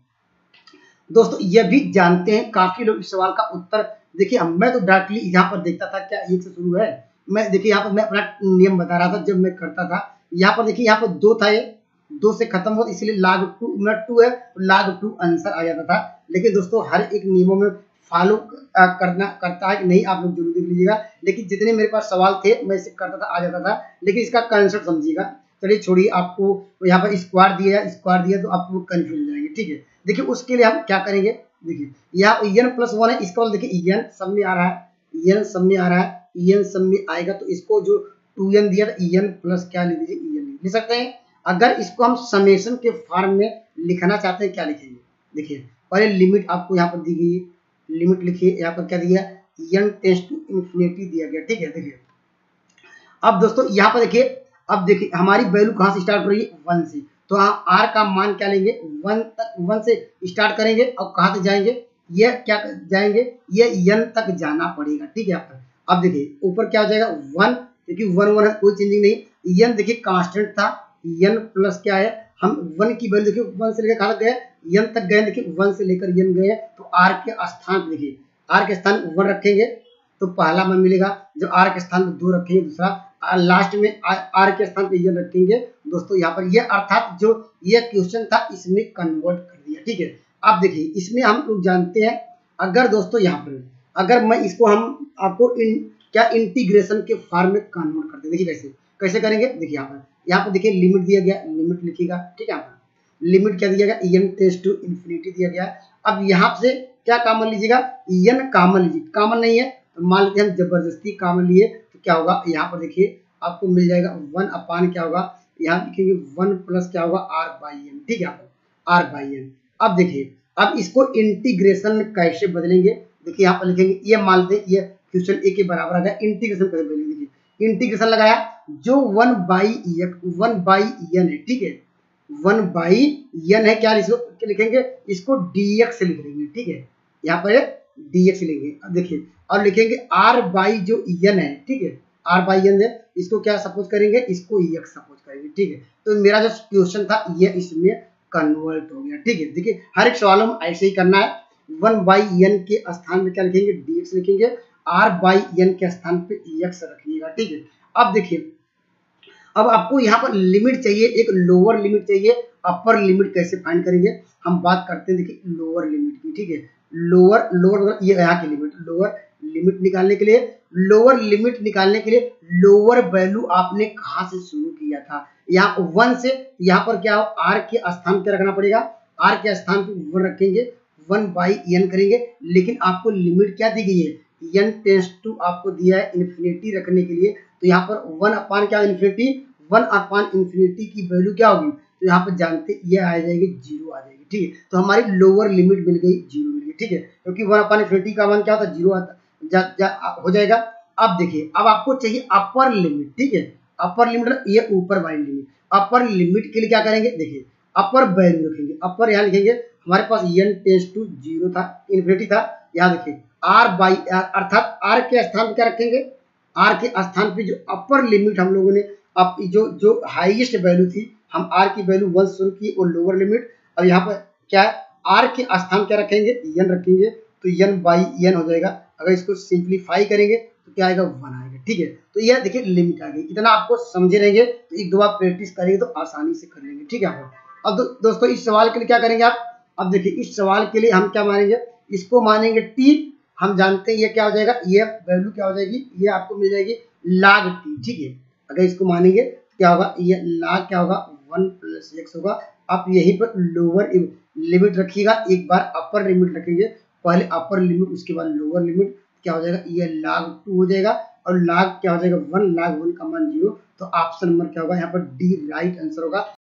दोस्तों ये भी जानते हैं, काफी लोग इस सवाल का उत्तर, देखिए मैं तो डायरेक्टली यहाँ पर देखता था क्या 1 से शुरू है, मैं देखिए यहाँ पर मैं अपना नियम बता रहा था जब मैं करता था। यहाँ पर देखिए यहाँ पर 2 था, ये 2 से खत्म हो, इसलिए log 2 है, log 2 आंसर आ जाता था। लेकिन दोस्तों हर एक नियमों में फॉलो करता है कि नहीं, आप लोग जरूर देख लीजिएगा। लेकिन जितने मेरे पास सवाल थे मैं इसे करता था, आ जाता था, लेकिन इसका कंसेप्ट समझिएगा। चलिए छोड़िए, आपको यहाँ पर स्क्वायर दिया तो आपको कंफ्यूज हो जाएंगे, ठीक है। देखिए उसके लिए हम क्या करेंगे, देखिए यहाँ n+1 है, इसका देखिए n सब में आ रहा है, n सब में आ रहा है, n सब में आएगा तो इसको जो 2n दिया था n प्लस क्या लिख दीजिए, en लिख सकते हैं। अगर इसको हम समेशन के फॉर्म में लिखना चाहते हैं, क्या लिखेंगे, देखिए पहले लिमिट आपको यहाँ पर दी गई, लिमिट लिखिए, यहाँ पर क्या दिया, n टेंड्स टू इन्फिनिटी दिया गया, ठीक है। देखिए अब दोस्तों यहाँ पर देखिए, अब देखिए हमारी वैल्यू कहाँ से स्टार्ट हो रही है, 1 से, तो r का मान क्या लेंगे, 1 से स्टार्ट करेंगे और कहाँ तक जाएंगे, ये क्या जाएंगे, ये n तक जाना पड़ेगा, ठीक है। अब देखिए ऊपर क्या हो जाएगा 1, क्योंकि 1 है, कोई चेंजिंग नहीं। n देखिए कांस्टेंट था, n प्लस क्या है, हम 1 की वैल्यू देखिए 1 से लेकर कहाँ तक गए, n तक गए, देखिए 1 से लेकर n गए, तो r के स्थान देखिए, r के स्थान 1 रखेंगे तो पहला मान मिलेगा, जब r के स्थान 2 रखेंगे दूसरा लास्ट में आर के स्थान पे यन रखेंगे दोस्तों। यहाँ पर ये अर्थात जो ये क्वेश्चन था इसमें कन्वर्ट कर दिया, ठीक है। अब देखिए इसमें हम लोग जानते हैं, अगर दोस्तों यहाँ पर अगर मैं इसको हम आपको क्या इंटीग्रेशन के फॉर्म में कन्वर्ट करते हैं, देखिए कैसे करेंगे। देखिए यहाँ पर देखिए लिमिट दिया गया, लिमिट लिखिएगा, ठीक है। यहाँ पर लिमिट क्या दिया गया, n टेंड्स टू इन्फिनिटी दिया गया। अब यहाँ से क्या कॉमन लीजिएगा, n कॉमन लीजिए, कॉमन नहीं है तो मान लेते हैं हम जबरदस्ती कॉमन लिए तो क्या होगा, यहाँ पर देखिए आपको मिल जाएगा 1 अपान क्या होगा, यहाँ लिखेंगे 1 प्लस क्या होगा r/n, ठीक है। यहाँ पर r/n। अब देखिए अब इसको इंटीग्रेशन में कैसे बदलेंगे, देखिए यहाँ पर लिखेंगे, ये मान लेते हैं ये क्वेश्चन ए के बराबर आ गया, इंटीग्रेशन कैसे बदलेंगे। देखिए इंटीग्रेशन लगाया, जो 1/n है, ठीक है, 1/n है, क्या लिखेंगे, इसको dx से लिख लेंगे, ठीक है। यहाँ पर dx लिखेंगे। अब देखिए और लिखेंगे r जो n है, ठीक है, r/n है, इसको क्या सपोज करेंगे, इसको x सपोज करेंगे, ठीक है। तो मेरा जो क्वेश्चन था ये इसमें कन्वर्ट हो गया, ठीक है। देखिए हर एक सवालों में ऐसे ही करना है, 1/n के स्थान में क्या लिखेंगे, dx लिखेंगे, r/n के स्थान पे x रखिएगा, ठीक है। अब देखिए अब आपको यहाँ पर लिमिट चाहिए, एक लोअर लिमिट चाहिए, अपर लिमिट कैसे फाइंड करेंगे, हम बात करते हैं देखिए लोअर लिमिट की, ठीक है। लोअर ये यहाँ की लिमिट, लोअर लिमिट निकालने के लिए, लोअर लिमिट निकालने के लिए लोअर वैल्यू आपने कहाँ से शुरू किया था, यहाँ 1 से, यहाँ पर क्या हो, r के स्थान पे रखना पड़ेगा, r के स्थान पे 1 रखेंगे, 1/n करेंगे, लेकिन आपको लिमिट क्या दी गई है, n टेंड्स टू आपको दिया है इन्फिनिटी रखने के लिए, तो यहाँ पर 1 अपान क्या इन्फिनिटी, 1 अपान इन्फिनिटी की वैल्यू क्या होगी, तो यहाँ पर जानते ये आ जाएगी 0 आ जाएगी, ठीक है। तो हमारी लोअर लिमिट मिल गई 0 मिल गई, ठीक है, क्योंकि 1 अपान इन्फिनिटी का मान क्या होता है 0 आता हो जाएगा। अब देखिए अब आपको चाहिए अपर लिमिट, ठीक है, अपर लिमिट ये ऊपर वाली लिमिट, अपर लिमिट के लिए क्या करेंगे, देखिए अपर वैल्यू रखेंगे, अपर यहाँ लिखेंगे, हमारे पास n टेंड्स टू 0 था, इन्फिनिटी था, यहाँ देखिए r/r अर्थात r के स्थान पे क्या रखेंगे, r के स्थान पे जो अपर लिमिट हम लोगों ने अब जो हाईएस्ट वैल्यू थी, हम r की वैल्यू 1 शुरू की, वो लोअर लिमिट। अब यहाँ पर क्या है, r के स्थान क्या रखेंगे, n रखेंगे, तो n/n हो जाएगा। अगर इसको सिंप्लीफाई करेंगे तो क्या आएगा, 1 आएगा, ठीक है। तो यह देखिए लिमिट आ गई, इतना आपको समझे रहेंगे तो एक दो बार प्रैक्टिस करेंगे तो आसानी से कर लेंगे, ठीक है। अब दोस्तों इस सवाल के लिए क्या करेंगे आप, अब देखिए इस सवाल के लिए हम क्या मानेंगे, इसको मानेंगे t, हम जानते हैं ये क्या हो जाएगा, ये वैल्यू क्या हो जाएगी, ये आपको मिल जाएगी log t, ठीक है। अगर इसको मानेंगे तो क्या होगा, ये log क्या होगा 1 + x होगा। आप यहीं पर लोअर लिमिट रखिएगा, एक बार अपर लिमिट रखेंगे, पहले अपर लिमिट उसके बाद लोअर लिमिट, क्या हो जाएगा, ये log 2 हो जाएगा, और log क्या हो जाएगा 1, log 1 का मान 0, तो ऑप्शन नंबर क्या होगा, यहाँ पर डी राइट आंसर होगा।